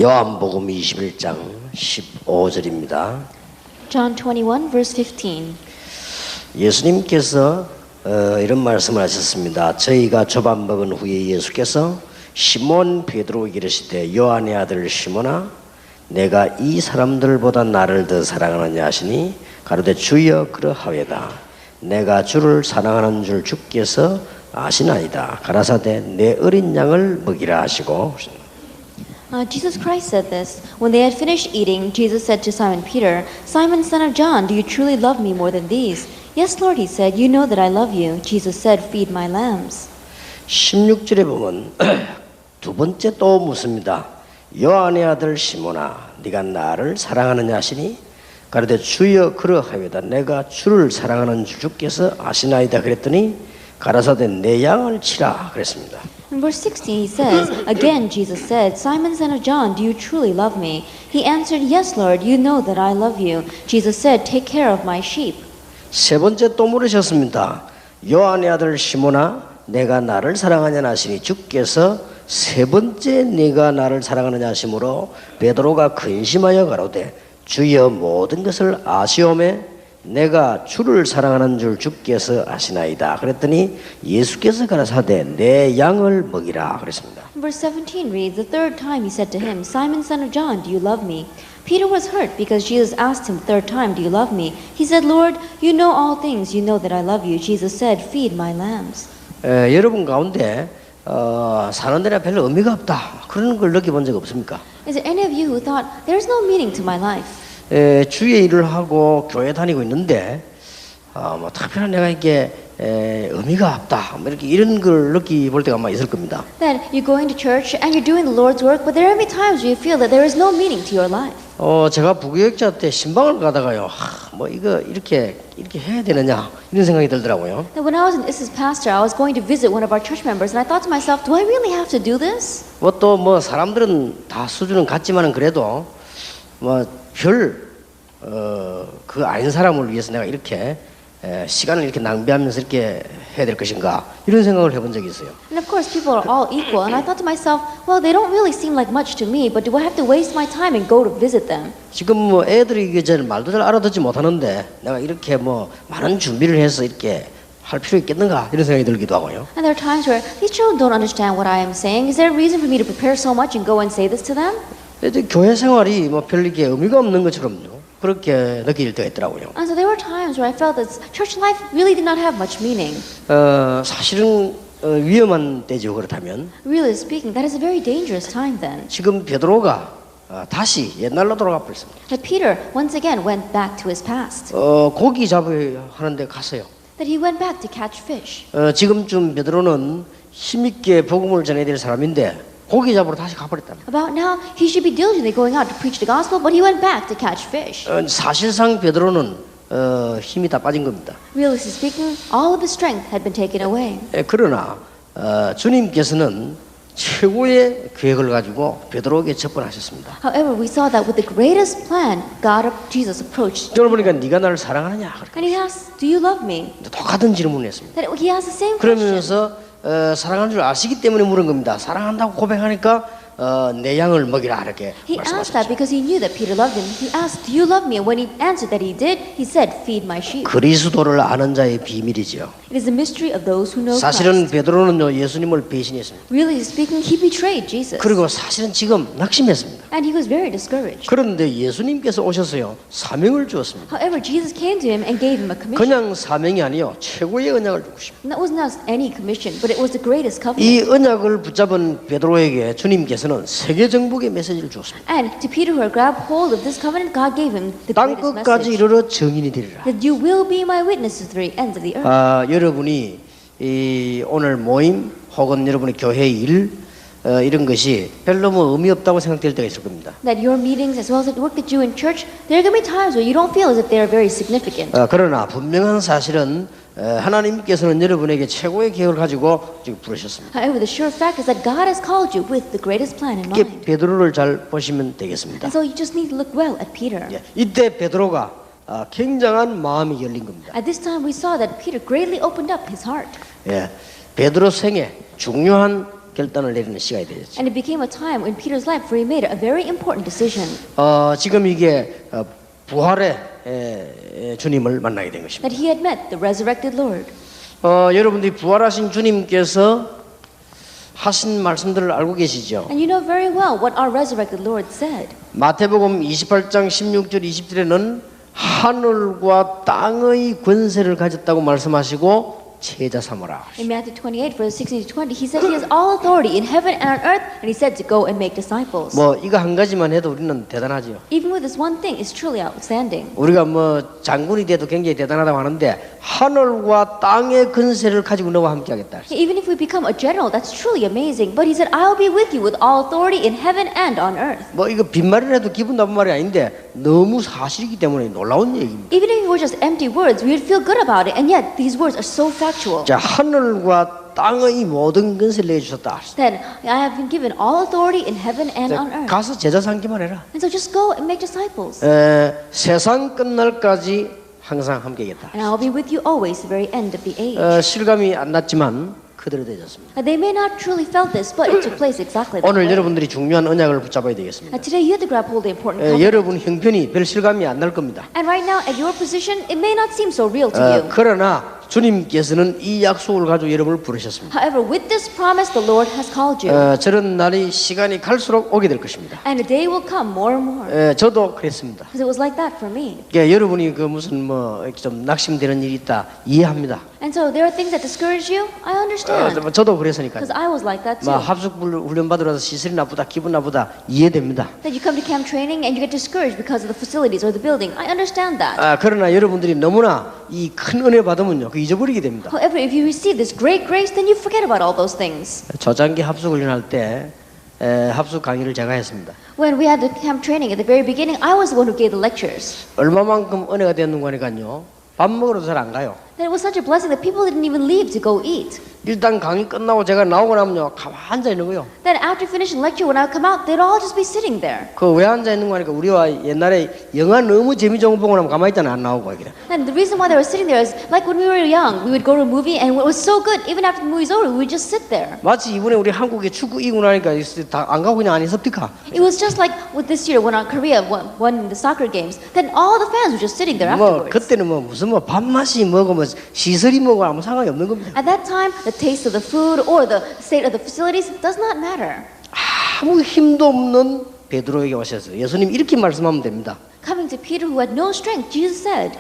요한복음 21장 15절입니다. John 21, verse 15. 예수님께서 이런 말씀을 하셨습니다. 저희가 조밥 먹은 후에 예수께서 시몬 베드로에게 이르시되 요한의 아들 시몬아 내가 이 사람들보다 나를 더 사랑하느냐 하시니 가로되 주여 그러하외다. 내가 주를 사랑하는 줄 주께서 아시나이다. 가라사대 내 어린 양을 먹이라 하시고. Jesus Christ said this. When they had finished eating, Jesus said to Simon Peter, Simon, son of John, do you truly love me more than these? Yes, Lord, he said, you know that I love you. Jesus said, feed my lambs. 16절에 보면 두 번째 또 묻습니다. 요한의 아들 시몬아 네가 나를 사랑하느냐 하시니 가로되 주여 그러하외다. 내가 주를 사랑하는 줄 주께서 아시나이다. 그랬더니 가라사대 내 양을 치라 그랬습니다. In verse 16 he says, Again Jesus said, Simon, son of John, do you truly love me? He answered, Yes, Lord, you know that I love you. Jesus said, Take care of my sheep. 세 번째 또 물으셨습니다. 요한의 아들 시몬아 내가 나를 사랑하냐 하시니 주께서 세 번째 네가 나를 사랑하느냐 하심으로 베드로가 근심하여 가로되 주여 모든 것을 아시오매 내가 주를 사랑하는 줄 주께서 아시나이다. 그랬더니 예수께서 가라사대 내 양을 먹이라 그랬습니다. Verse 17 reads, The third time he said to him, Simon, son of John, do you love me? Peter was hurt because Jesus asked him the third time, Do you love me? He said, Lord, you know all things. You know that I love you. Jesus said, Feed my lambs. 여러분 가운데 사는 데나 별로 의미가 없다. 그런 걸 느껴본 적 없습니까? Is there any of you who thought, There's no meaning to my life? 주의 일을 하고 교회 다니고 있는데 뭐 특별한 내가 이게 의미가 없다. 뭐 이렇게 이런 걸 느끼볼 때가 아마 있을 겁니다. That you're going to church and you're doing the Lord's work, but there are many times where you feel that there is no meaning to your life. 제가 부교육자 때 신방을 가다가요. 뭐 이거 이렇게 해야 되느냐 이런 생각이 들더라고요. That when I was an assistant pastor, I was going to visit one of our church members, and I thought to myself, Do I really have to do this? 뭐 사람들은 다 수준은 같지만은 그래도 그 아닌 사람을 위해서 내가 이렇게 시간을 이렇게 낭비하면서 이렇게 해야 될 것인가 이런 생각을 해본 적이 있어요. And of course, people are all equal, and I thought to myself, well, they don't really seem like much to me, but do I have to waste my time and go to visit them? 지금 뭐 애들이 이게 잘 말도 잘 알아듣지 못하는데 내가 이렇게 뭐 많은 준비를 해서 이렇게 할 필요 있겠는가 이런 생각이 들기도 하고요. And there are times where these children don't understand what I am saying. Is there a reason for me to prepare so much and go and say this to them? 교회 생활이 뭐 별 이게 의미가 없는 것처럼요. 그렇게 느낄 때가 있더라고요. And so there were times where I felt that church life really did not have much meaning. 사실은 위험한 때죠. 그렇다면 Really speaking, that is a very dangerous time then. 지금 베드로가 다시 옛날로 돌아가 버렸습니다. That Peter once again went back to his past. 고기 잡으려 하는데 갔어요. That he went back to catch fish. 지금쯤 베드로는 힘있게 복음을 전해야 될 사람인데 고기 잡으러 다시 가버렸답니다. About now, he should be diligently going out to preach the gospel, but he went back to catch fish. 사실상 베드로는 힘이 다 빠진 겁니다. Realistically speaking, all of his strength had been taken away. 그러나 주님께서는 최고의 계획을 가지고 베드로에게 접근하셨습니다. However, we saw that with the greatest plan, Jesus approached. 여러분이니까 네가 나를 사랑하느냐? And he asked, Do you love me? 똑같은 질문을 했습니다. That he asked the same question. 그러면서 사랑하는 줄 아시기 때문에 물은 겁니다. 사랑한다고 고백하니까 내 양을 먹이라 이렇게 He asked 말씀하셨죠. that because he knew that Peter loved him. He asked, Do you love me? And when he answered that he did, he said, Feed my sheep. 그리스도를 아는 자의 비밀이죠. It is the mystery of those who know 사실은 Christ. 베드로는요 예수님을 배신했습니다. Really speaking, he betrayed Jesus. 그리고 사실은 지금 낙심했습니다. And he was very discouraged. 그런데 예수님께서 오셔서요 사명을 주었습니다. However, Jesus came to him and gave him a commission. 그냥 사명이 아니요 최고의 언약을 주고 싶습니다. And that was not any commission, but it was the greatest covenant. 이 언약을 붙잡은 베드로에게 주님께서는 세계 정복의 메시지를 주었습니다. And to Peter who had grabbed hold of this covenant, God gave him the 땅 greatest 끝까지 message. 이르러 증인이 되리라. That you will be my witnesses to the ends of the earth. 여러분이 이 오늘 모임 혹은 여러분의 교회 일 이런 것이 별로 뭐 의미 없다고 생각될 때가 있을 겁니다. That your meetings as well as the work that you do in church, there are going to be times where you don't feel as if they are very significant. 그러나 분명한 사실은 하나님께서는 여러분에게 최고의 계획을 가지고 지금 부르셨습니다. However, the sure fact is that God has called you with the greatest plan in 이게 mind. 베드로를 잘 보시면 되겠습니다. And so you just need to look well at Peter. 이때 베드로가 굉장한 마음이 열린 겁니다. At this time we saw that Peter greatly opened up his heart. 베드로 생애 중요한 결단을 내리는 시간이 되었죠. And it became a time in Peter's life where he made a very important decision. 지금 이게 부활의 주님을 만나게 된 것입니다. That he had met the resurrected Lord. 여러분들이 부활하신 주님께서 하신 말씀들을 알고 계시죠? And you know very well what our resurrected Lord said. 마태복음 28장 16절 20절에는 하늘과 땅의 권세를 가졌다고 말씀하시고 제자 삼으라. In Matthew 28, verse 16 to 20, he said he has all authority in heaven and on earth, and he said to go and make disciples. 뭐 이거 한 가지만 해도 우리는 대단하지요. Even with this one thing, it's truly outstanding. 우리가 뭐 장군이 돼도 굉장히 대단하다고 하는데 하늘과 땅의 권세를 가지고 너와 함께하겠다. Even if we become a general, that's truly amazing. But he said, I'll be with you with all authority in heaven and on earth. 뭐 이거 빈말을 해도 기분 나쁜 말이 아닌데 너무 사실이기 때문에 놀라운 얘기입니다. Even if it were just empty words, we would feel good about it. And yet, these words are so factual. 자, 하늘과 땅의 모든 권세를 내주셨다. Then, I have been given all authority in heaven and on earth. 가서 제자 삼기만 해라. And so just go and make disciples. 세상 끝날까지 항상 함께겠다. And I'll be with you always, the very end of the age. 실감이 안 났지만 그대로 되었습니다. They may not truly felt this, but it took place exactly that 오늘 way. 여러분들이 중요한 언약을 붙잡아야 되겠습니다. Today you have to grab hold of the important covenant. 여러분 형편이 별 실감이 안 날 겁니다. And right now, at your position, it may not seem so real to you. 그러나 주님께서는 이 약속을 가지고 여러분을 부르셨습니다. However, with this promise, the Lord has called you. 저런 날이 시간이 갈수록 오게 될 것입니다. And a day will come more and more. 저도 그랬습니다. Because it was like that for me. 여러분이 그 무슨 뭐 좀 낙심되는 일이 있다 이해합니다. And so there are things that discourage you. I understand. 저도 그랬으니까요. Because I was like that 뭐 too. 합숙 훈련 받으러 와서 시설이 나쁘다, 기분 나쁘다 이해됩니다. That you come to camp training and you get discouraged because of the facilities or the building. I understand that. 그러나 여러분들이 너무나 이 큰 은혜 받으면요, 그 잊어버리게 됩니다. However, if you receive this great grace, then you forget about all those things. 초창기 합숙 훈련할 때 합숙 강의를 제가 했습니다. When we had the camp training at the very beginning, I was the one who gave the lectures. 얼마만큼 은혜가 됐는가 하니까요, 밥 먹으러도 잘 안 가요. That it was such a blessing that people didn't even leave to go eat. 일단 강의 끝나고 제가 나오고 나면요, 가만히 앉아 있는 거요. Then after finishing lecture, when I would come out, they'd all just be sitting there. 그 왜 앉아 있는 거 하니까 우리와 옛날에 영화 너무 재미좋은 거 보고 나면 가만히 있다가 안 나오고 그래. And the reason why they were sitting there is like when we were young, we would go to a movie and it was so good, even after the movie's over, we would just sit there. 마치 이번에 우리 한국에 축구 이기고 나니까 다 안 가고 그냥 안 있었니까. It was just like with this year when Korea won the soccer games, then all the fans were just sitting there 뭐 afterwards. 그때는 뭐 무슨 뭐 밥맛이 뭐고 뭐 시설이 뭐고 아무 상관이 없는 겁니다. At that time, the taste of the food or the state of the facilities does not matter. 아무 힘도 없는 베드로에게 오셔서 예수님 이렇게 말씀하면 됩니다. Coming to Peter who had no strength, Jesus said,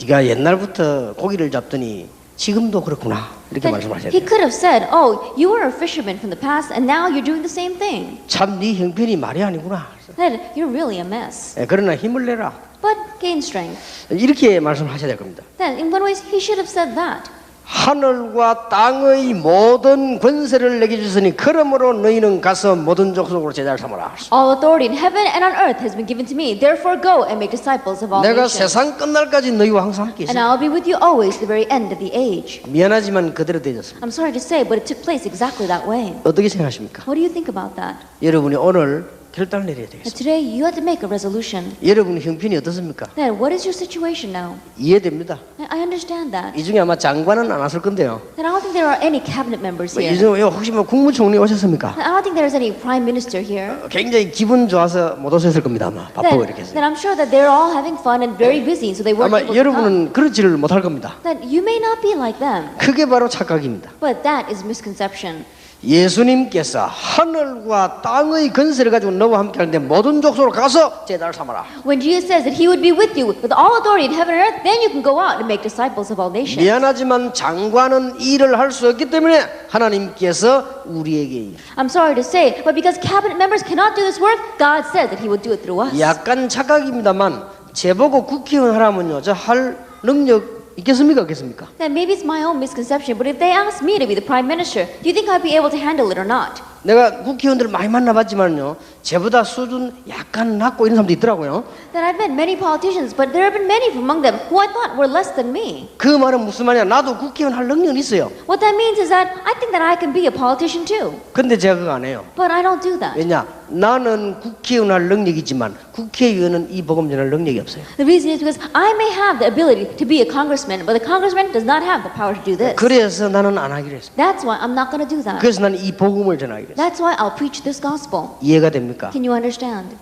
네가 옛날부터 고기를 잡더니 지금도 그렇구나 이렇게 that 말씀하셔야 he 돼요. could have said, oh, you were a fisherman from the past and now you're doing the same thing. 참 네 형편이 말이 아니구나. That you're really a mess. 그러나 힘을 내라. But gain strength. 이렇게 말씀하셔야 될 겁니다. Then in one way, he should have said that. 하늘과 땅의 모든 권세를 내게 주시니 그러므로 너희는 가서 모든 족속으로 제자를 삼으라. All authority in heaven and on earth has been given to me. Therefore go and make disciples of all 내가 nations. 세상 끝날까지 너희와 항상 함께 And 있어. I'll be with you always to the very end of the age. 미안하지만 그대로 되었습니다. I'm sorry to say, but it took place exactly that way. 어떻게 생각하십니까? What do you think about that? 여러분이 오늘 결단을 내려야 That 되겠습니다. today you have to make a resolution. 여러분의 형편이 어떻습니까? Then what is your situation now? 이해됩니다. I understand that. 이 중에 아마 장관은 안 왔을 건데요. Then I don't think there are any cabinet members 이 here. 중에 혹시 뭐 국무총리 오셨습니까? I don't think there's any prime minister here. 굉장히 기분 좋아서 못 오셨을 겁니다. 아마 바쁘고 이렇게 해서. Then I'm sure that they're all having fun and very busy, so they weren't 아마 able to come. 여러분은 그러지를 못할 겁니다. Then you may not be like them, 그게 바로 착각입니다. but that is misconception. 예수님께서 하늘과 땅의 권세를 가지고 너와 함께 하는데 모든 족속으로 가서 제자를 삼아라. When Jesus says that He would be with you with all authority in heaven and earth, then you can go out and make disciples of all nations. 미안하지만 장관은 일을 할 수 없기 때문에 하나님께서 우리에게 I'm sorry to say, but because cabinet members cannot do this work, God said that He would do it through us. 약간 착각입니다만 제보고 국회의원 하라면요 저 할 능력 있겠습니까? 없겠습니까? Then maybe it's my own misconception, but if they asked me to be the prime minister, do you think I'd be able to handle it or not? 내가 국회의원들을 많이 만나봤지만요 제보다 수준 약간 낮고 이런 사람도 있더라고요. Then I've met many politicians, but there have been many among them who I thought were less than me. 그 말은 무슨 말이야? 나도 국회의원 할 능력은 있어요. What that means is that I think that I can be a politician too, 근데 제가 그거 안 해요. but I don't do that. 왜냐? 나는 국회의원 할 능력이 있지만 국회의원은 이 복음 전할 능력이 없어요. The reason is because I may have the ability to be a congressman, but the congressman does not have the power to do this. 그래서 나는 안 하기로 했습니다. That's why I'm not going to do that. 그래서 나는 이 복음을 전하기로 했어요. That's why I'll preach this gospel. 이해가 됩니까? Can you understand?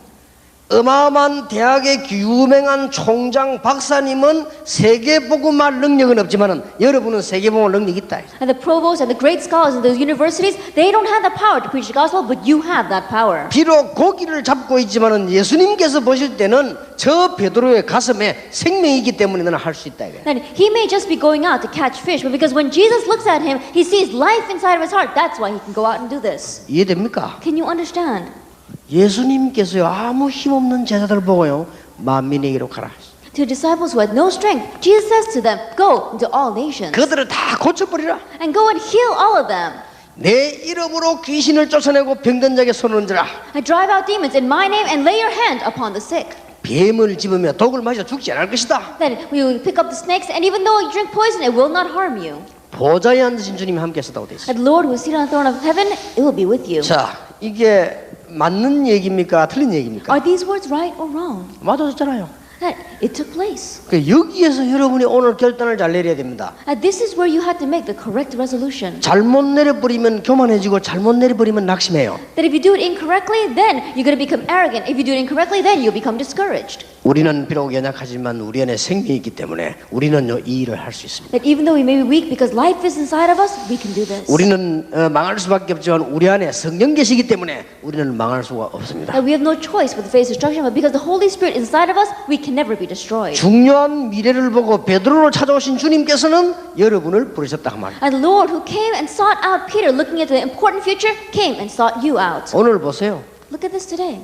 어마어마한 대학의 유명한 총장 박사님은 세계복음할 능력은 없지만은 여러분은 세계복음할 능력이 있다. And the provosts and the great scholars in those universities, they don't have the power to preach the gospel, but you have that power. 비록 고기를 잡고 있지만은 예수님께서 보실 때는 저 베드로의 가슴에 생명이 있기 때문에 너는 할 수 있다. 이거야. And he may just be going out to catch fish, but because when Jesus looks at him, he sees life inside of his heart. That's why he can go out and do this. 이해됩니까? Can you understand? 예수님께서요 아무 힘없는 제자들 보고요 만민에게로 가라. To disciples who had no strength, Jesus says to them, go into all nations 그들을 다 고쳐버리라. and go and heal all of them. 내 이름으로 귀신을 쫓아내고 병든 자에게 손을 얹으라. And drive out demons in my name and lay your hand upon the sick. 뱀을 집으며 독을 마셔 죽지 않을 것이다. Then we will pick up the snakes, and even though you drink poison, it will not harm you. 보좌에 앉으신 주님이 함께 하셨다고 돼 있어요. And the Lord who is seated on the throne of heaven, it will be with you. 자, 이게 맞는 얘기입니까? 틀린 얘기입니까? Are these words right or wrong? 맞았잖아요. That it took place. 여기에서 여러분이 오늘 결단을 잘 내려야 됩니다. And this is where you had to make the correct resolution. 잘못 내려버리면 교만해지고 잘못 내려버리면 낙심해요. That if you do it incorrectly, then you're going to become arrogant. If you do it incorrectly, then you'll become discouraged. 우리는 비록 연약하지만 우리 안에 생명이 있기 때문에 우리는요 이 일을 할 수 있습니다. That even though we may be weak, because life is inside of us, we can do this. 우리는 망할 수밖에 없지만 우리 안에 성령 계시기 때문에 우리는 망할 수가 없습니다. That we have no choice but to face destruction, but because the Holy Spirit inside of us, we can never be destroyed. 중요한 미래를 보고 베드로로 찾아오신 주님께서는 여러분을 부르셨다 그 말이에요. And the Lord who came and sought out Peter, looking at the important future, came and sought you out. 오늘 보세요. Look at this today.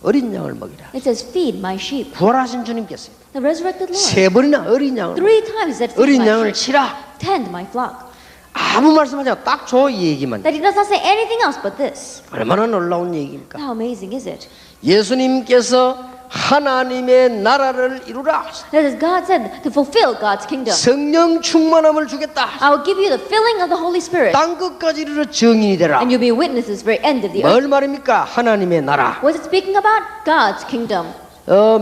어린 양을 먹이라. It says, feed my sheep. 부활하신 주님께서 The resurrected Lord. 세 번이나 어린 양을 3 times he said, feed 어린 my 양을 sheep. 치라. Tend my flock. 아무 말씀하지 않아. 딱 저 이 얘기만. That he does not say anything else but this. 얼마나 놀라운 얘기입니까? How amazing is it? 예수님께서 하나님의 나라를 이루라. That is, God said to fulfill God's kingdom. 성령 충만함을 주겠다. I will give you the filling of the Holy Spirit, 땅 끝까지 이르러 증인이 되라. and you'll be witnesses very end of the earth. 뭘 말입니까? 하나님의 나라. What is it speaking about? God's kingdom.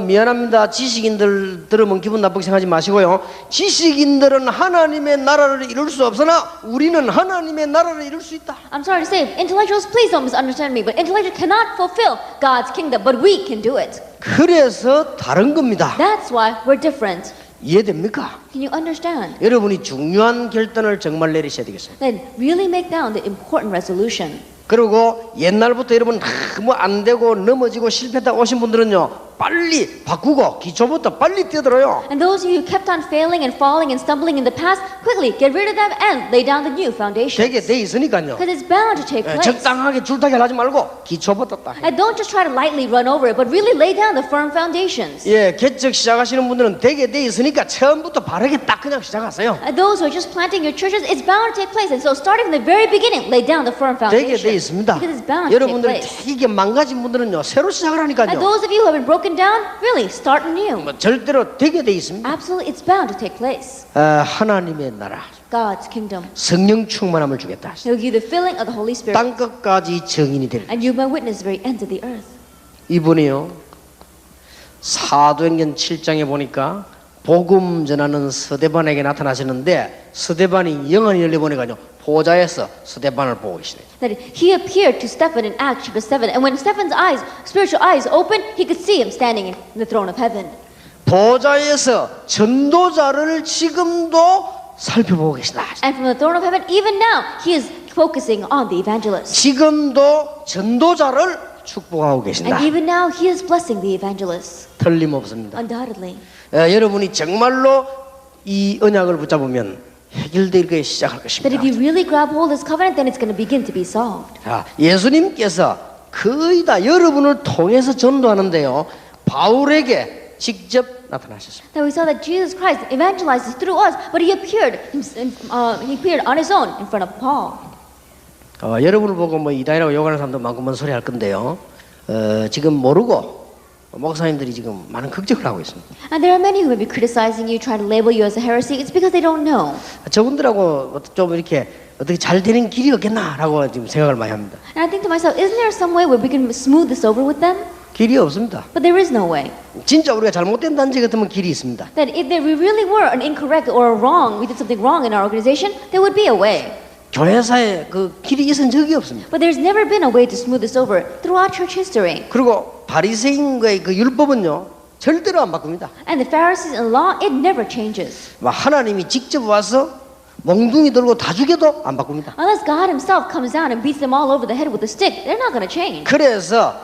미안합니다. 지식인들 들으면 기분 나쁘게 생각하지 마시고요. 지식인들은 하나님의 나라를 이룰 수 없으나 우리는 하나님의 나라를 이룰 수 있다. I'm sorry to say, intellectuals, please don't misunderstand me, but intellectuals cannot fulfill God's kingdom, but we can do it. 그래서 다른 겁니다. That's why we're different. 이해됩니까? Can you understand? 여러분이 중요한 결단을 정말 내리셔야 되겠습니다. Then really make down the important resolution. 그리고 옛날부터 여러분 너무 안 되고 넘어지고 실패했다 오신 분들은요 빨리 바꾸고 기초부터 빨리 뛰어들어요. And those of you who kept on failing and falling and stumbling in the past, quickly get rid of them and lay down the new foundation. 되게 돼 있으니까요. Because it's bound to take place. 적당하게 줄타기 하지 말고 기초부터 딱. And don't just try to lightly run over it, but really lay down the firm foundations. 예, 개척 시작하시는 분들은 되게 돼 있으니까 처음부터 바르게 딱 그냥 시작하세요. And those who are just planting your churches, it's bound to take place. And so starting from the very beginning, lay down the firm 되게 foundation. 돼 있습니다. Because it's bound to take 여러분들 place. 되게 망가진 분들은요 새로 시작을 And 하니까요. those of you who have been broken down, really start anew. 뭐 절대로 되게 돼 있습니다. Absolutely, it's bound to take place. 하나님의 나라, God's kingdom. 성령 충만함을 주겠다. He'll give you the filling of the Holy Spirit. 땅 끝까지 증인이 될. And you may witness the very ends of the earth. 이분이요 사도행전 7장에 보니까 복음 전하는 스데반에게 나타나시는데 스데반이 영안이 열려 보니까요 보좌에서 스데반을 보고 계시네요. That he appeared to Stephen in Acts chapter 7, and when Stephen's eyes, spiritual eyes opened, he could see him standing in the throne of heaven. 보좌에서 전도자를 지금도 살펴보고 계시다. And from the throne of heaven, even now, he is focusing on the evangelists. 지금도 전도자를 축복하고 계신다. And even now, he is blessing the evangelists. 틀림없습니다. Undoubtedly. 여러분이 정말로 이 언약을 붙잡으면 해결되기 시작할 That 것입니다. if you really grab hold of this covenant, then it's going to begin to be solved. 자, 예수님께서 거의 다 여러분을 통해서 전도하는데요. 바울에게 직접 나타나셨습니다. That we saw that Jesus Christ evangelizes through us, but he appeared on his own in front of Paul. 여러분을 보고 뭐 이단이라고 욕하는 사람도 많고 뭔 소리 할 건데요. 지금 모르고 목사님들이 지금 많은 걱정을 하고 있습니다. And there are many who may be criticizing you, trying to label you as a heresy. It's because they don't know. 저분들하고 좀 이렇게 어떻게 잘 되는 길이 없겠나라고 지금 생각을 많이 합니다. And I think to myself, isn't there some way where we can smooth this over with them? 길이 없습니다. But there is no way. 진짜 우리가 잘못된 단체 같으면 길이 있습니다. That if we really were an incorrect or wrong, we did something wrong in our organization, there would be a way. 교회사에 그 길이 있은 적이 없습니다. But there's never been a way to smooth this over throughout church history. 그리고 바리새인과의 그 율법은요 절대로 안 바꿉니다. And the Pharisees and law, it never changes. 막 하나님이 직접 와서 몽둥이 들고 다 죽여도 안 바꿉니다. Unless God himself comes down and beats them all over the head with a stick, they're not going to change. 그래서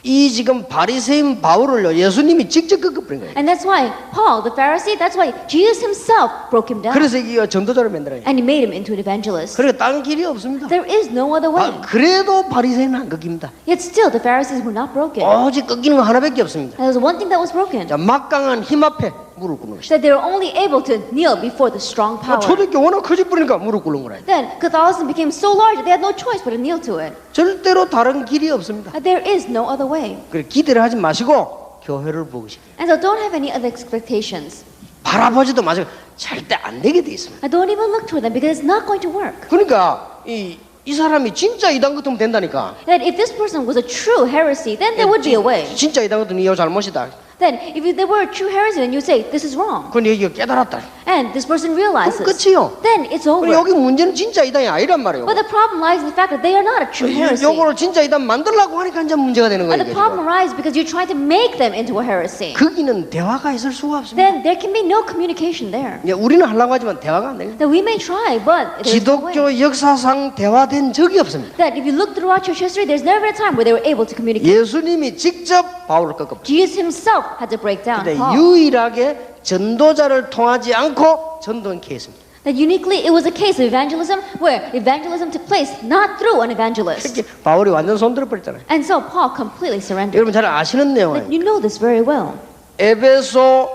이 지금 바리새인 바울을요 예수님이 직접 꺾어버린 거예요. And that's why Paul, the Pharisee, that's why Jesus himself broke him down. 그래서 이 전도자를 만들어요. And he made him into an evangelist. 그리고 다른 길이 없습니다. There is no other way. 그래도 바리새인은 안 꺾입니다. Yet still, the Pharisees were not broken. 오직 꺾이는 거 하나밖에 없습니다. And there was one thing that was broken. 자, 막강한 힘 앞에 무릎 꿇는 것이다. That they were only able to kneel before the strong power. 초대교 워낙 커져버리니까 무릎 꿇는 거라. Then Catholicism became so large that they had no choice but to kneel to it. 절대로 다른 길이 없습니다. There is no other way. 그래 기대를 하지 마시고 교회를 보고 싶어요. And so don't have any other expectations. 바라보지도 마시고 절대 안 되게 돼 있습니다. I don't even look toward them because it's not going to work. 그러니까 이 사람이 진짜 이단 같으면 된다니까. That if this person was a true heresy, then there would be a way. 진짜 이단 같으면 이거 잘못이다. Then if they were a true heresy, then you'd say this is wrong. 그건 여기가 깨달았다. And this person realizes. 끝이요. Then it's over. 여기 문제는 진짜 이단이 아니란 말이에요. But the problem lies in the fact that they are not a true heresy. 요거를 진짜 이단 만들려고 하니까 이제 문제가 되는 거예요. And the problem arises because you're trying to make them into a heresy. 거기는 대화가 있을 수가 없습니다. Then there can be no communication there. 우리는 하려고 하지만 대화가 안 돼요. That we may try, but there's no way. 기독교 역사상 대화된 적이 없습니다. That if you look throughout church history, there's never been a time where they were able to communicate. 예수님이 직접 바울을 꺾었죠. Jesus himself had to break down 근데 Paul. 유일하게 전도자를 통하지 않고 전도는 케이스입니다. That uniquely, it was a case of evangelism where evangelism took place not through an evangelist. 특히 바울이 완전 손들어 버렸잖아요. And so Paul completely surrendered. 여러분 잘 아시는 That 내용이에요. you know this very well. 에베소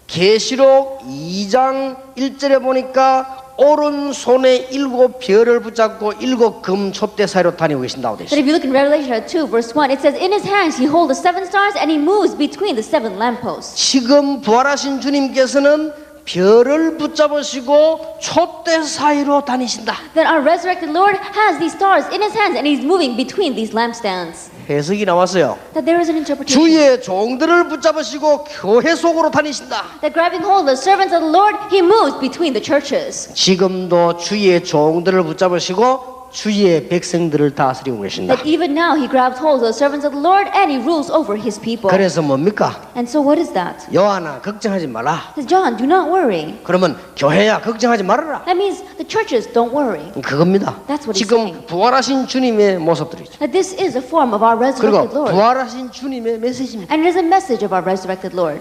계시록 2장 1절에 보니까 오른손에 7 별을 붙잡고 7 금 촛대 사이로 다니고 계신다고 되어 That 있어요. if you look in Revelation 2 verse 1, it says, in his hands he holds the 7 stars and he moves between the 7 lampposts. 지금 부활하신 주님께서는 별을 붙잡으시고 촛대 사이로 다니신다. That our resurrected Lord has these stars in his hands and he's moving between these lampstands. 해석이 나왔어요. That there is an interpretation. 주의 종들을 붙잡으시고 교회 속으로 다니신다. That grabbing hold of the servants of the Lord, he moves between the churches. 지금도 주의 종들을 붙잡으시고 주의 백성들을 다스리고 계신다. That even now he grabs hold of the servants of the Lord and he rules over his people. 그래서 뭡니까? And so what is that? 요한아 걱정하지 마라. Says John, do not worry. 그러면 교회야 걱정하지 말아라. That means the churches don't worry. 그겁니다. That's what he's 지금 saying. 부활하신 주님의 모습들이죠. That this is a form of our resurrected 그리고 Lord. 부활하신 주님의 메시지입니다. And it is a message of our resurrected Lord.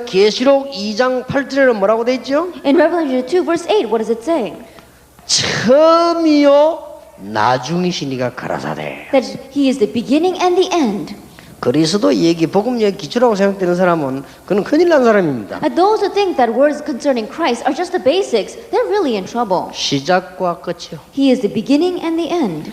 계시록 2장 8절에는 뭐라고 돼 있죠? In Revelation 2 verse 8, what does it say? 처음이요 나중이시니가 가라사대. That he is the beginning and the end. 그리스도 얘기 복음 얘기 기초라고 생각되는 사람은 그는 큰일 난 사람입니다. And those who think that words concerning Christ are just the basics, they're really in trouble. 시작과 끝이요. He is the beginning and the end.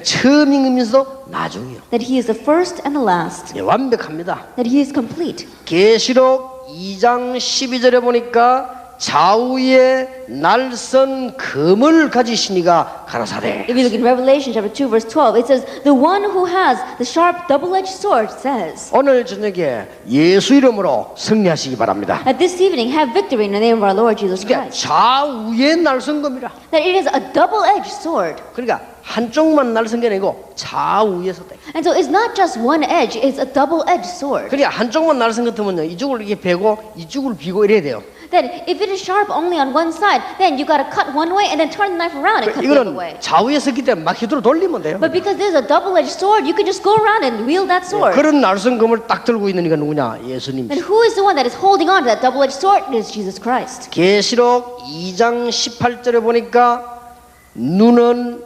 처음이면서 나중이요. That he is the first and the last. 완벽합니다. That he is complete. 계시록 2장 12절에 보니까 좌우에 날선 금을 가지시니가 가라사대. If you look in Revelation chapter 2 verse 12, it says, the one who has the sharp double-edged sword says, 오늘 저녁에 예수 이름으로 승리하시기 바랍니다. that this evening have victory in the name of our Lord Jesus 그러니까 Christ. 좌우에 날선 금이라. That it is a double-edged sword. 그러니까 한쪽만 날선 게 아니고 좌우에서 돼. And so it's not just one edge, it's a double-edged sword. 그러니까 한쪽만 날선 같으면요 이쪽을 이렇게 베고 이쪽을 비고 이래야 돼요. That if it is sharp only on one side, then you got to cut one way and then turn the knife around and cut the other way. 이거는 좌우에 섰기 때문에 막 휘두르 돌리면 돼요. But because there's a double-edged sword, you can just go around and wield that sword. 그런 날선 금을 딱 들고 있는 이가 누구냐? 예수님. And who is the one that is holding on to that double-edged sword? It is Jesus Christ. 계시록 2장 18절에 보니까 눈은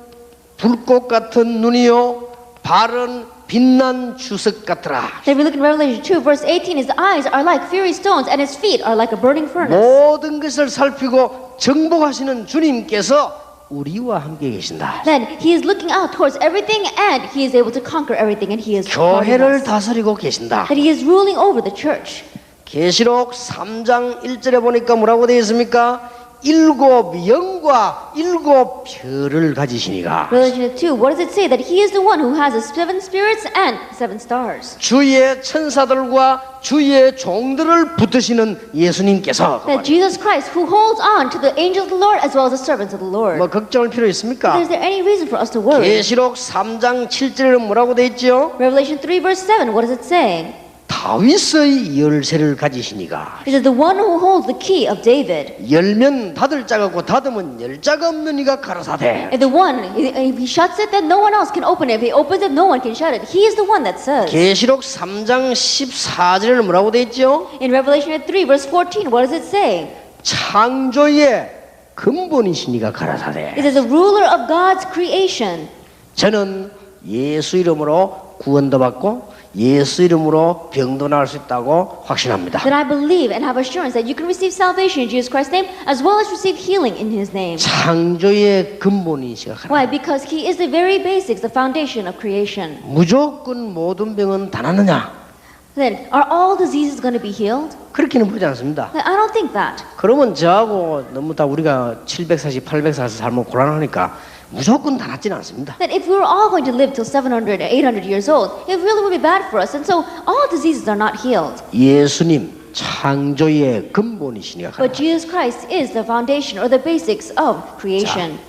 불꽃 같은 눈이요 발은 빛난 주석 같더라. Then we look in Revelation 2 verse 18, his eyes are like fiery stones and his feet are like a burning furnace. 모든 것을 살피고 정복하시는 주님께서 우리와 함께 계신다. Then he is looking out towards everything and he is able to conquer everything and he is guarding 교회를 us. 다스리고 계신다. That he is ruling over the church. 계시록 3장 1절에 보니까 뭐라고 되어 있습니까? 일곱 영과 일곱 별을 가지시니가 Revelation 2, what does it say? That he is the one who has the 7 spirits and 7 stars. 주의 천사들과 주의 종들을 붙드시는 예수님께서 That Jesus Christ, who holds on to the angels of the Lord as well as the servants of the Lord. 뭐 걱정할 필요 있습니까? Is there any reason for us to worry? 계시록 3장 7절에는 뭐라고 돼 있죠? Revelation 3 verse 7, what does it say? 다윗의 열쇠를 가지시니가 It is the one who holds the key of David. 열면 닫을 자가 없고 닫으면 열 자가 없는 이가 가라사대. And the one, if he shuts it, then no one else can open it. If he opens it, no one can shut it. He is the one that says. 계시록 3장 14절에는 뭐라고 돼 있죠? In Revelation 3 verse 14, what does it say? 창조의 근본이시니가 가라사대. It is the ruler of God's creation. 저는 예수 이름으로 구원도 받고 예수 이름으로 병도 나을 수 있다고 확신합니다. That I believe and have assurance that you can receive salvation in Jesus Christ's name as well as receive healing in His name. 창조의 근본이시가 가라. Why? Because He is the very basics, the foundation of creation. 무조건 모든 병은 다 낫느냐? Then, are all diseases going to be healed? 그렇게는 보지 않습니다. I don't think that. 그러면 저하고 너무 다 우리가 740, 840 살면 곤란하니까 무조건 다 낫지는 않습니다. That if we were all going to live till 700 or 800 years old, it really would be bad for us. And so all diseases are not healed. 예수님 창조의 근본이시니까 가라. But Jesus Christ is the foundation or the basics of creation.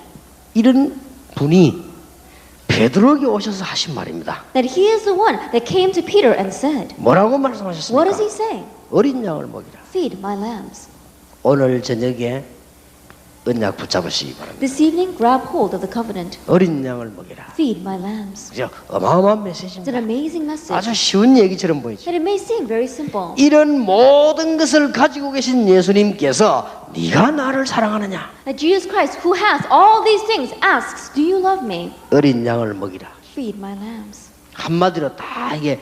이런 분이 베드로에게 오셔서 하신 말입니다. That He is the one that came to Peter and said, 뭐라고 what 말씀하셨습니까? does He say? 어린 양을 먹이라. Feed my lambs. 오늘 저녁에 언약 붙잡으시기 바랍니다. This evening, grab hold of the covenant. 어린 양을 먹이라. Feed my lambs. 그죠? 어마어마한 It's 메시지입니다. an amazing message. 아주 쉬운 얘기처럼 보이죠. And it may seem very simple. 이런 모든 것을 가지고 계신 예수님께서 네가 나를 사랑하느냐? That Jesus Christ, who has all these things, asks, do you love me? 어린 양을 먹이라. Feed my lambs. 한마디로 다 이게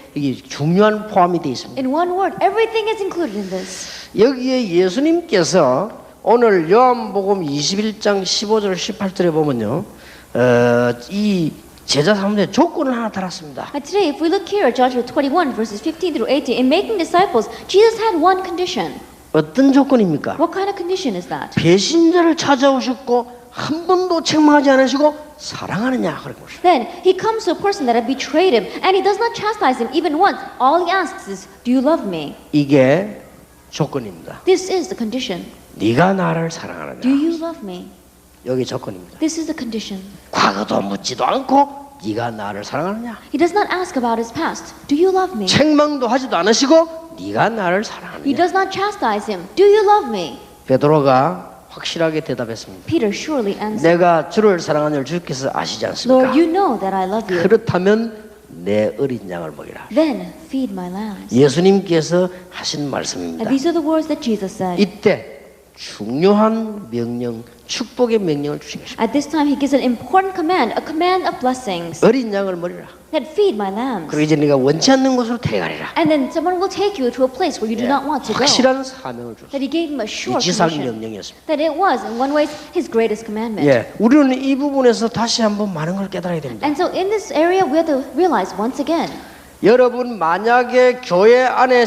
중요한 포함이 되어 있습니다. In one word, everything is included in this. 여기에 예수님께서 오늘 요한복음 21장 15절 18절에 보면요, 이 제자 삼는데 조건을 하나 달았습니다. And today, if we look here at John chapter 21, verses 15 through 18, in making disciples, Jesus had one condition. 어떤 조건입니까? What kind of condition is that? 배신자를 찾아오셨고 한 번도 책망하지 않으시고 사랑하느냐 그런 것이죠. Then he comes to a person that had betrayed him, and he does not chastise him even once. All he asks is, "Do you love me?" 이게 조건입니다. This is the condition. 네가 나를 Do 사랑하느냐? you love me? 여기 조건입니다. This is the condition. 과거도 묻지도 않고 네가 나를 사랑하느냐? He does not ask about his past. Do you love me? 책망도 하지도 않으시고 네가 나를 He 사랑하느냐? does not chastise him. Do you love me? 베드로가 확실하게 대답했습니다. Peter surely answered, 내가 주를 사랑하는 줄 주께서 아시지 않습니까? Lord, you know that I love you. 그렇다면 내 어린 양을 먹이라. Then feed my lambs. 예수님께서 하신 And 말씀입니다. these are the words that Jesus said. 이때 중요한 명령, 축복의 명령을 주신 것입니다. At this time, he gives an important command, a command of blessings. 어린 양을 먹이라. That feed my lambs. 그리고 이제 네가 원치 않는 곳으로 데려가리라. And then someone will take you to a place where you do not want to go. 확실한 사명을 줬습니다. That he gave him a sure 이 지상 commission. 명령이었습니다. That it was, in one way, his greatest commandment. 예, 우리는 이 부분에서 다시 한번 많은 걸 깨달아야 됩니다. And so in this area, we have to realize once again, 여러분 만약에 교회 안에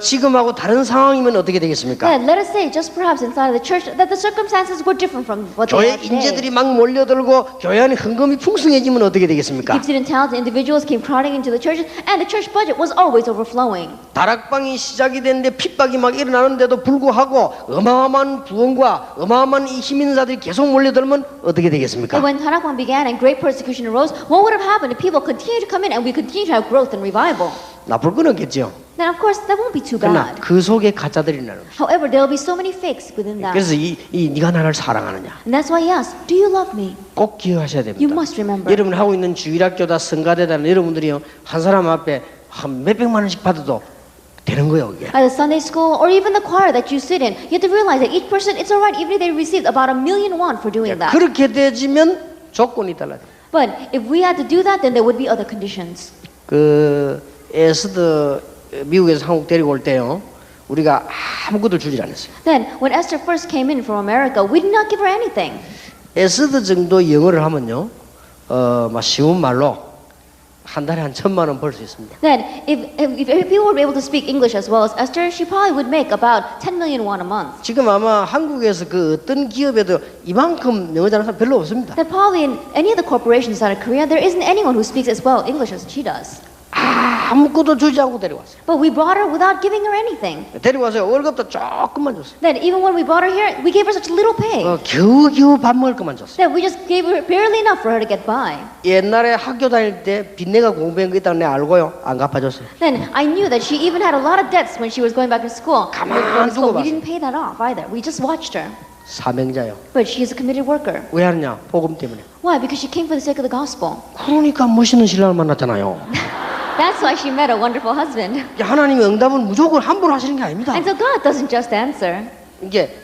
지금하고 다른 상황이면 어떻게 되겠습니까? that let us say, just perhaps inside of the church, that the circumstances were different from what they 교회 are today. 인재들이 막 몰려들고 교회 안에 헌금이 풍성해지면 어떻게 되겠습니까? Gifted and talented individuals came crowding into the churches, and the church budget was always overflowing. 다락방이 시작이 됐는데 핍박이 막 일어나는데도 불구하고 어마어마한 부흥과 어마어마한 이 힘인사들이 계속 몰려들면 어떻게 되겠습니까? And when Tarakwan began and great persecution arose, what would have happened if people continued to come in and we continue to have growth and revival? 나쁠 건 없겠죠. Then of course that won't be too 그러나 bad. 그 속에 가짜들이 나는 거죠. However, there will be so many fakes within that. 그래서 네가 나를 사랑하느냐 And that's why he asked, do you love me? 꼭 기억하셔야 됩니다. You must remember. 여러분 하고 있는 주일학교다 성가대다 여러분들이요 한 사람 앞에 한 몇백만 원씩 받아도 되는 거예요 이게. At the Sunday school or even the choir that you sit in, you have to realize that each person, it's alright even if they received about 1,000,000 won for doing that. 그렇게 되지면 조건이 달라져. But if we had to do that, then there would be other conditions. 그 에스더 미국에서 한국 데리고 올 때요 우리가 아무것도 주질 않았어요. Then, when Esther first came in from America, we did not give her anything. 에스더 정도 영어를 하면요 막 쉬운 말로 한 달에 한 1,000만 원 벌 수 있습니다. Then, if people were able to speak English as well as Esther, she probably would make about 10 million won a month. 지금 아마 한국에서 그 어떤 기업에도 이만큼 영어 잘하는 사람 별로 없습니다. Then probably in any of the corporations out of Korea, there isn't anyone who speaks as well English as she does. 아무것도 주지 않고 데려왔어요. But we brought her without giving her anything. 데려와서 월급도 조금만 줬어요. Then even when we brought her here, we gave her such little pay. 겨우겨우 밥 먹을 것만 줬어요. That we just gave her barely enough for her to get by. 옛날에 학교 다닐 때 빚내가 공부한 거 있다고 내가 알고요. 안 갚아줬어요. Then I knew that she even had a lot of debts when she was going back to school. 가만 두고 We 봤어요. didn't pay that off either. We just watched her. 사명자요. But she is a committed worker. 왜 하느냐? 복음 때문에. Why? Because she came for the sake of the gospel. 그러니까 멋있는 신랑을 만났잖아요. That's why she met a wonderful husband. 하나님이 응답은 무조건 함부로 하시는 게 아닙니다. And so God doesn't just answer. 이게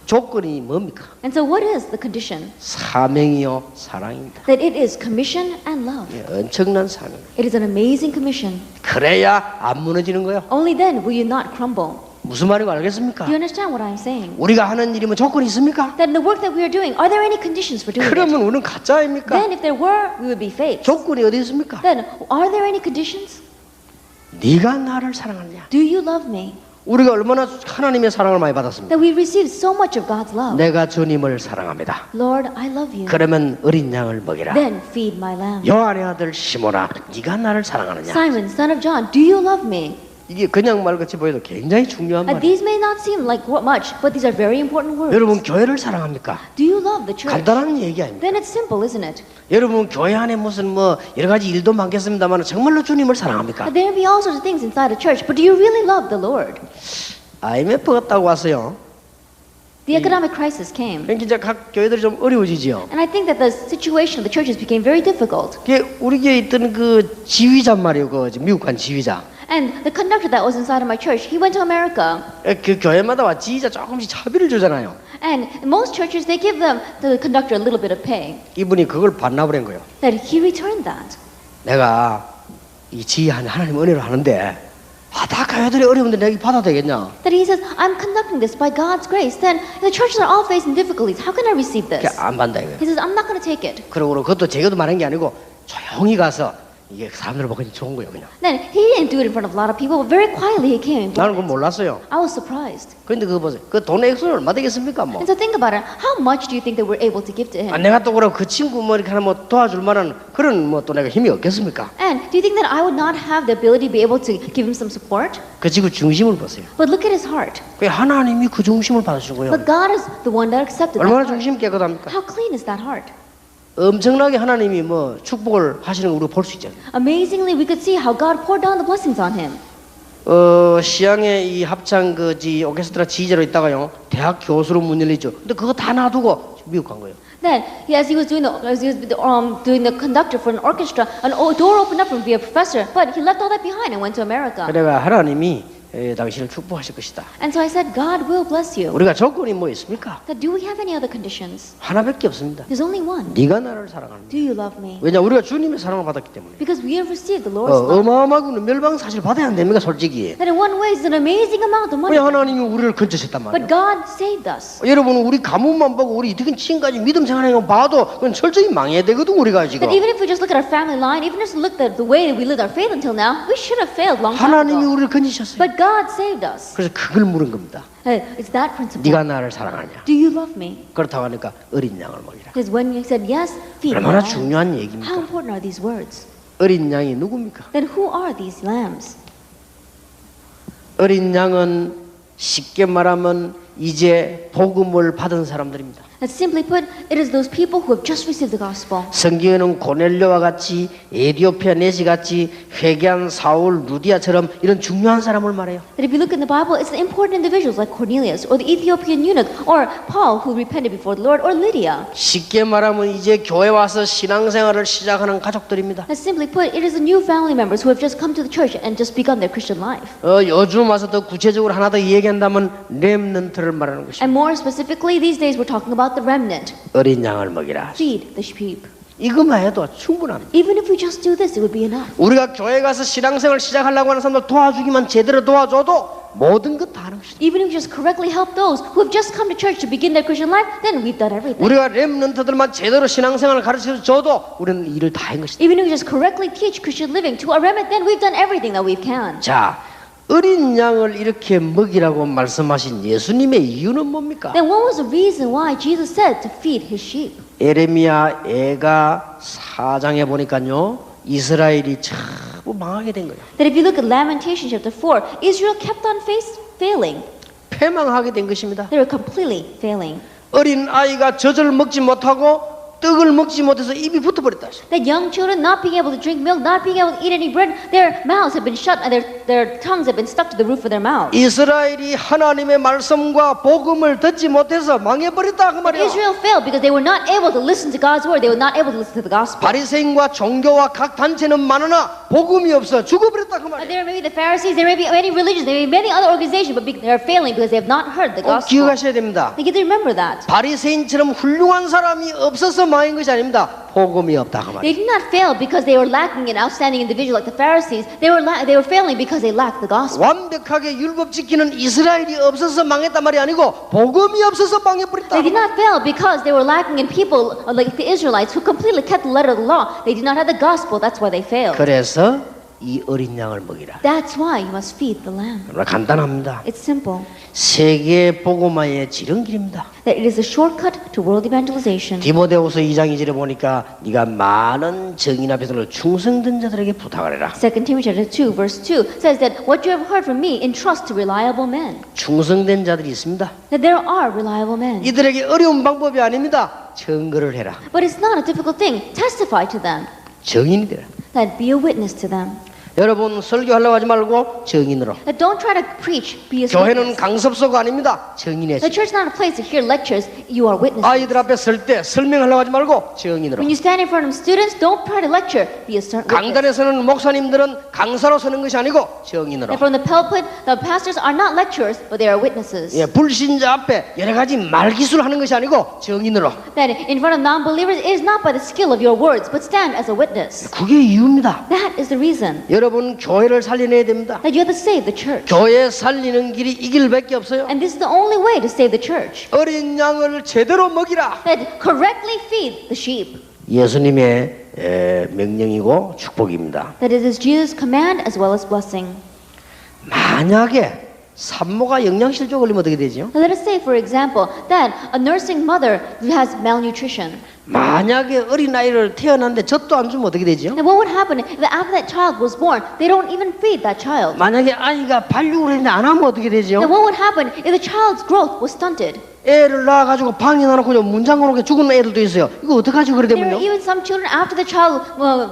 조건이 뭡니까? And so what is the condition? 사명이요 사랑입니다. That it is commission and love. 엄청난 사명. It is an amazing commission. 그래야 안 무너지는 거예요. Only then will you not crumble. 무슨 말인지 알겠습니까? Do you understand what I'm saying? 우리가 하는 일이면 조건이 있습니까? That in the work that we are doing, are there any conditions for doing it? 그러면 우리는 가짜입니까? Then if there were, we would be fake. 조건이 어디 있습니까? Then are there any conditions? 네가 나를 사랑하느냐? Do you love me? 우리가 얼마나 하나님의 사랑을 많이 받았습니까? That we received so much of God's love. 내가 주님을 사랑합니다. Lord, I love you. 그러면 어린 양을 먹이라. Then feed my lamb. 요한의 아들 시몬아, 네가 나를 사랑하느냐? Simon, son of John, do you love me? 이게 그냥 말같이 보여도 굉장히 중요한 말이에요. These may not seem like much, but these are very important words. 여러분 교회를 사랑합니까? Do you love the church? 간단한 얘기 아닙니까? Then it's simple, isn't it? 여러분 교회 안에 무슨 뭐 여러 가지 일도 많겠습니다만 정말로 주님을 사랑합니까? There may be all sorts of things inside a church, but do you really love the Lord? IMF가 딱 왔어요. The economic crisis came. 그러니까 이제 각 교회들이 좀 어려워지죠. And I think that the situation of the churches became very difficult. 우리 교회에 있던 그 지휘자 말이에요. 그 미국 간 지휘자. And the conductor that was inside of my church, he went to America. 그 교회마다 와 지휘자 조금씩 차비를 주잖아요. And in most churches, they give them, the conductor, a little bit of pay. 이분이 그걸 반납을 한 거예요. That he returned that. 내가 이 지휘하는 하나님 은혜로 하는데 다 교회들이 어려운데 내가 받아도 되겠냐? That he says, I'm conducting this by God's grace. Then the churches are all facing difficulties. How can I receive this? 안 받는다 이거예요. He says, I'm not going to take it. 그러고 그것도 제가도 말한 게 아니고 조용히 가서 이게 사람들 보고 좋은 거예요 그냥. Then he didn't do it in front of a lot of people, but very quietly he came and 나는 bought 그거 it. 몰랐어요. I was surprised. 그런데 그거 보세요. 그 돈 액수는 얼마 되겠습니까 뭐? And so think about it. How much do you think that we're able to give to him? 내가 또 그러고 그 친구 뭐 이렇게 하나 뭐 도와줄 만한 그런 뭐 또 내가 힘이 없겠습니까? And do you think that I would not have the ability to be able to give him some support? 그 친구 중심을 보세요. But look at his heart. 그 하나님이 그 중심을 받으신 거예요. But God is the one that accepted that 얼마나 heart. 중심 깨끗합니까? How clean is that heart? 엄청나게 하나님이 뭐 축복을 하시는 걸 우리가 볼 수 있잖아요. Amazingly, we could see how God poured down the blessings on him. 시향에 이 합창 오케스트라 지휘자로 있다가요 대학 교수로 문 열리죠. 근데 그거 다 놔두고 미국 간 거예요. Then, as he was doing doing the conductor for an orchestra, door opened up for him to be a professor, but he left all that behind and went to America. 그래가 하나님이 당신을 축복하실 것이다. And so I said, God will bless you. 우리가 조건이 뭐 있습니까? That do we have any other conditions? 하나밖에 없습니다. There's only one. 네가 나를 사랑하는. Do you love me? 왜냐 우리가 주님의 사랑을 받았기 때문에. Because we have received the Lord's love. 어마어마하고 멸망 사실 받아야 안 됩니까 솔직히? That in one way is an amazing amount of 왜 money. 하나님이 우리를 건져셨단 말이에요? But God saved us. 여러분 우리 가문만 보고 우리 지금까지 믿음 생활하는 거 봐도 그건 철저히 망해야 되거든 우리가 지금. That even if we just look at our family line, even just look at the way that we lived our faith until now, we should have failed long time 하나님이 ago. 우리를 건지셨어요. But God saved us. 그래서 그걸 물은 겁니다. It's that principle. 네가 나를 사랑하냐? Do you love me? 그렇다고 하니까 어린 양을 먹이라. Because when you said yes, feed my 얼마나 lambs. 중요한 How 얘기입니까? important are these words? 어린 양이 누굽니까? Then who are these lambs? 어린 양은 쉽게 말하면 이제 복음을 받은 사람들입니다. And simply put, it is those people who have just received the gospel. 성경에는 고넬료와 같이 에디오피아 네시 같이 회개한 사울 루디아처럼 이런 중요한 사람을 말해요. That if you look in the Bible, it's the important individuals like Cornelius or the Ethiopian eunuch or Paul who repented before the Lord or Lydia. 쉽게 말하면 이제 교회 와서 신앙생활을 시작하는 가족들입니다. And simply put, it is the new family members who have just come to the church and just begun their Christian life. 요즘 와서 더 구체적으로 하나 더 얘기한다면 렘넌트를 말하는 것입니다. And more specifically, these days we're talking about the remnant. 어린 양을 먹이라. Feed the sheep. 이것만 해도 충분합니다. Even if we just do this, it would be enough. 우리가 교회 가서 신앙생활 시작하려고 하는 사람들 도와주기만 제대로 도와줘도 모든 것 다 하는 것이다. Even if we just correctly help those who have just come to church to begin their Christian life, then we've done everything. 우리가 렘넌트들만 제대로 신앙생활을 가르쳐 줘도 우리는 일을 다 한 것이다. Even if we just correctly teach Christian living to our remnant, then we've done everything that we can. 자, 어린 양을 이렇게 먹이라고 말씀하신 예수님의 이유는 뭡니까? Then what was the reason why Jesus said to feed his sheep? 에레미야 애가 4장에 보니까요 이스라엘이 전부 망하게 된 거예요. That if you look at Lamentation chapter 4, Israel kept on failing. 패망하게 된 것입니다. They were completely failing. 어린 아이가 젖을 먹지 못하고 떡을 먹지 못해서 입이 붙어버렸다. That young children not being able to drink milk, not being able to eat any bread, their mouths have been shut and their tongues have been stuck to the roof of their mouth. 이스라엘이 하나님의 말씀과 복음을 듣지 못해서 망해버렸다 그 말이야. Israel failed because they were not able to listen to God's word. They were not able to listen to the gospel. 바리새인과 종교와 각 단체는 많으나 복음이 없어 죽어버렸다 그 말이야. There may be the Pharisees, there may be many religions, there may be many other organizations, but they are failing because they have not heard the 꼭 gospel. 기억하셔야 됩니다. You get to remember that. 바리새인처럼 훌륭한 사람이 없어서 망한 것이 아닙니다. 복음이 없다 그 말이야. They did not fail because they were lacking an outstanding individual like the Pharisees. They were failing because they lacked the gospel. 완벽하게 율법 지키는 이스라엘이 없어서 망했단 말이 아니고 복음이 없어서 망해버렸다. They did not fail because they were lacking in people like the Israelites who completely kept the letter of the law. They did not have the gospel. That's why they failed. 그래서 이 어린 양을 먹이라. That's why you must feed the lamb. 정말 간단합니다. It's simple. 세계 복음화의 지름길입니다. That it is a shortcut to world evangelization. 디모데후서 2장 2절에 보니까 네가 많은 정의나 배설로 충성된 자들에게 부탁을 해라. 2 Timothy chapter 2 verse 2 says that what you have heard from me entrust to reliable men. 충성된 자들이 있습니다. That there are reliable men. 이들에게 어려운 방법이 아닙니다. 증거를 해라. But it's not a difficult thing. Testify to them. 정인이 되라. That be a witness to them. 여러분 설교하려고 하지 말고 정인으로. That don't try to preach. Be a 교회는 witness. 강습소가 아닙니다. 정인의 The church is not a place to hear lectures. You are witnesses. 아이들 앞에 설 때 설명하려고 하지 말고 정인으로. When you stand in front of students, don't try to lecture. Be a witness. 강단에 서는 목사님들은 강사로 서는 것이 아니고 정인으로. And from the pulpit, the pastors are not lecturers, but they are witnesses. 예, 불신자 앞에 여러 가지 말기술 하는 것이 아니고 정인으로. That in front of non-believers, it is not by the skill of your words, but stand as a witness. 그게 이유입니다. That is the reason. 여러분 교회를 살려내야 됩니다. That you have to save the church. 교회 살리는 길이 이 길밖에 없어요. And this is the only way to save the church. 어린 양을 제대로 먹이라. That correctly feed the sheep. 예수님의 명령이고 축복입니다. That it is Jesus' command as well as blessing. 만약에 산모가 영양실조 걸리면 어떻게 되죠? Now let us say, for example, that a nursing mother has malnutrition. 만약에 어린아이를 태어났는데 젖도 안 주면 어떻게 되죠? And what would happen if after that child was born, they don't even feed that child? 만약에 아이가 발육을 했는데 안 하면 어떻게 되죠? Then what would happen if the child's growth was stunted? 애를 낳아가지고 방에 놔놓고 문장으로 죽은 애들도 있어요. 이거 어떡하지 그래 There are 되면요? even some children after the child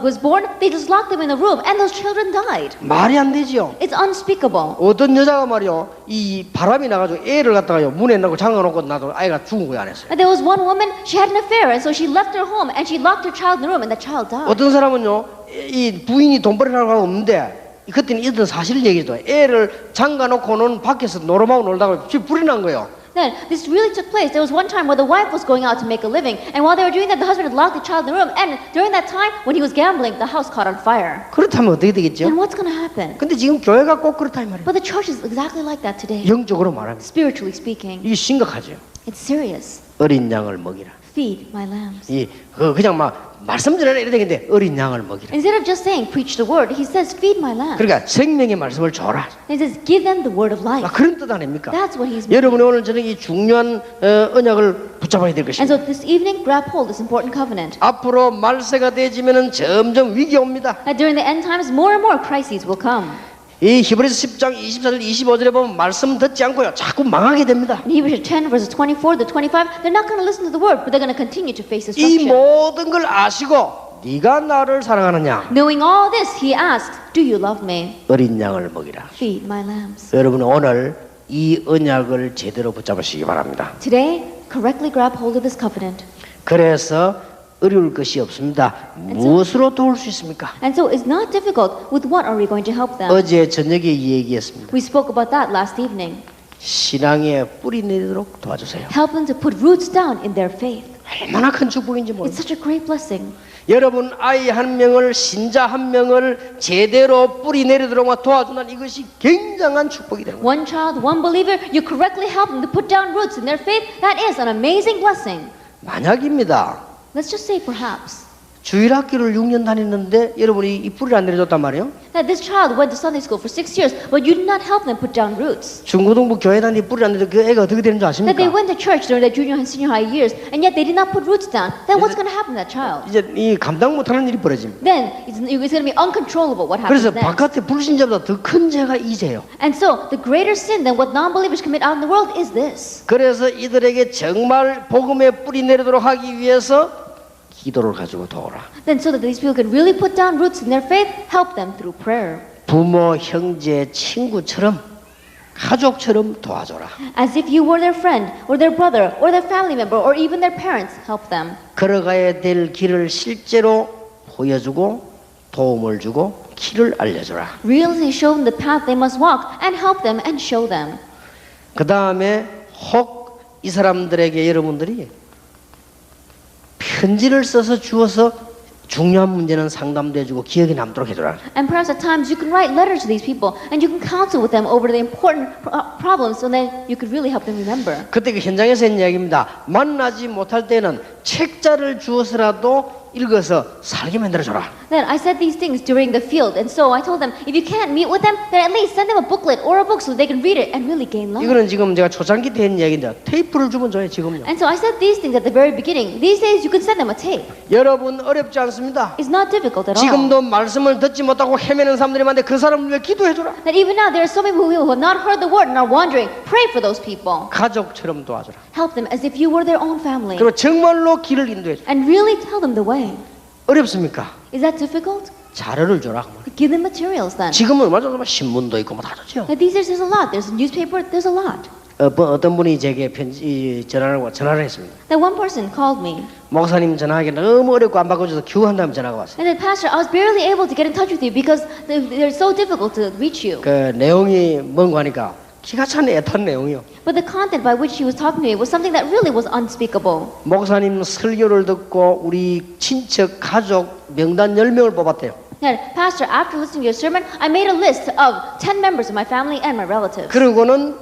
was born, they just locked them in a room and those children died. 말이 안 되지요. It's unspeakable. 어떤 여자가 말이요, 이 바람이 나가지고 애를 갖다가요 문에 넣고 잠가놓고 놔도 아이가 죽은 거야 안 했어요. And there was one woman, she had an affair and so she left her home and she locked her child in the room and the child died. 어떤 사람은요, 이 부인이 돈벌이라고 하고 없는데 그때는 있던 사실을 얘기해줘. 애를 잠가놓고는 밖에서 노름하고 놀다가 집에 불이 난 거예요. Then this really took place. There was one time where the wife was going out to make a living, and while they were doing that, the husband had locked the child in the room. And during that time, when he was gambling, the house caught on fire. 그렇다면 어떻게 되겠죠? And what's going to happen? 근데 지금 교회가 꼭 그렇다 이 말이에요. But the church is exactly like that today. 영적으로 말하면 Spiritually speaking, 이게 심각하죠. it's serious. 어린 양을 먹이라. Feed my lambs. 그냥 막 말씀 전에 이래 되겠는데 어린 양을 먹이라. Instead of just saying preach the word, he says feed my lambs. 그러니까 생명의 말씀을 줘라. He says give them the word of life. 그런 뜻 아닙니까? That's what he's meaning. 여러분이 오늘 저녁 이 중요한 언약을 붙잡아야 될 And 것입니다. so this evening, grab hold of this important covenant. 앞으로 말세가 되지면은 점점 위기 옵니다. That during the end times, more and more crises will come. 이 히브리서 10장 24절 25절에 보면 말씀 듣지 않고요 자꾸 망하게 됩니다. In Hebrews 10 verses 24 to 25, they're not going to listen to the word, but they're going to continue to face 이 destruction. 모든 걸 아시고 네가 나를 사랑하느냐? Knowing all this, he asked, do you love me? 어린 양을 먹이라. Feed my lambs. 여러분 오늘 이 언약을 제대로 붙잡으시기 바랍니다. Today, correctly grab hold of this covenant. 그래서 어려울 것이 없습니다. 무엇으로 도울 수 있습니까? And so it's not difficult. With what are we going to help them? 어제 저녁에 얘기했습니다. We spoke about that last evening. 신앙에 뿌리 내리도록 도와주세요. Help them to put roots down in their faith. 얼마나 큰 축복인지 It's 모릅니다. such a great blessing. 여러분 아이 한 명을 신자 한 명을 제대로 뿌리 내리도록 도와준다는 이것이 굉장한 축복이 되는 거예요. One child, one believer, you correctly help them to put down roots in their faith. That is an amazing blessing. 만약입니다. Let's just say perhaps 주일학교를 6년 다녔는데 여러분이 이 뿌리를 안 내려줬단 말이에요. that this child went to Sunday school for 6 years, but you did not help them put down roots. 중고등부 교회 다니 뿌리를 안 내줘 그 애가 어떻게 되는 줄 That they 아십니까? went to church during their junior and senior high years, and yet they did not put roots down. Then what's going to happen to that child? 이제 이 감당 못하는 일이 벌어집니다. Then it's going to be uncontrollable what happens 그래서 next. 바깥에 불신자보다 더 큰 죄가 이 죄예요. And so the greater sin than what non-believers commit out in the world is this. 그래서 이들에게 정말 복음의 뿌리 내리도록 하기 위해서 기도를 가지고 도우라. Then so that these people can really put down roots in their faith, help them through prayer. 부모, 형제, 친구처럼 가족처럼 도와줘라. As if you were their friend, or their brother, or their family member, or even their parents, help them. 걸어가야 될 길을 실제로 보여주고 도움을 주고 길을 알려주라. Really show them the path they must walk, and help them and show them. 그 다음에 혹 이 사람들에게 여러분들이 편지를 써서 주어서 중요한 문제는 상담도 해주고 기억에 남도록 해줘라. And perhaps at times you can write letters to these people, and you can counsel with them over the important problems, so that you could really help them remember. 그때 그 현장에서 했는 이야기입니다. 만나지 못할 때는 책자를 주어서라도 읽어서 살게 만들어줘라. Then I said these things during the field, and so I told them, if you can't meet with them, then at least send them a booklet or a book so they can read it and really gain love. 이거는 지금 제가 초창기 때 했는 이야기인데 테이프를 주면 좋아요 지금요. And so I said these things at the very beginning. These days you can send them a tape. 여러분 어렵지 않습니다. It's not difficult at all. 지금도 말씀을 듣지 못하고 헤매는 사람들이 많은데 그 사람을 위해 기도해줘라. That even now there are so many people who have not heard the word and are wandering. Pray for those people. 가족처럼 도와줘라. Help them as if you were their own family. 그리고 정말로 길을 인도해줘. And really tell them the way. 어렵습니까? Is that difficult? 자료를 줘라. Give them materials then. 지금은 맞아 신문도 있고 뭐 다 좋죠. Now, these days there's a lot. There's a newspaper. There's a lot. 어떤 분이 제게 전화를 했습니다. That one person called me. 목사님 전화하기 너무 어렵고 안 바꿔줘서 겨우 한 다음에 전화가 왔어요. And said, Pastor, I was barely able to get in touch with you because they're so difficult to reach you. 그 내용이 뭔가 하니까 기가 찬 애탄 내용이요. But the content by which he was talking to me was something that really was unspeakable. 목사님 설교를 듣고 우리 친척 가족 명단 10명을 뽑았대요. And Pastor, after listening to your sermon, I made a list of 10 members of my family and my relatives. 그러고는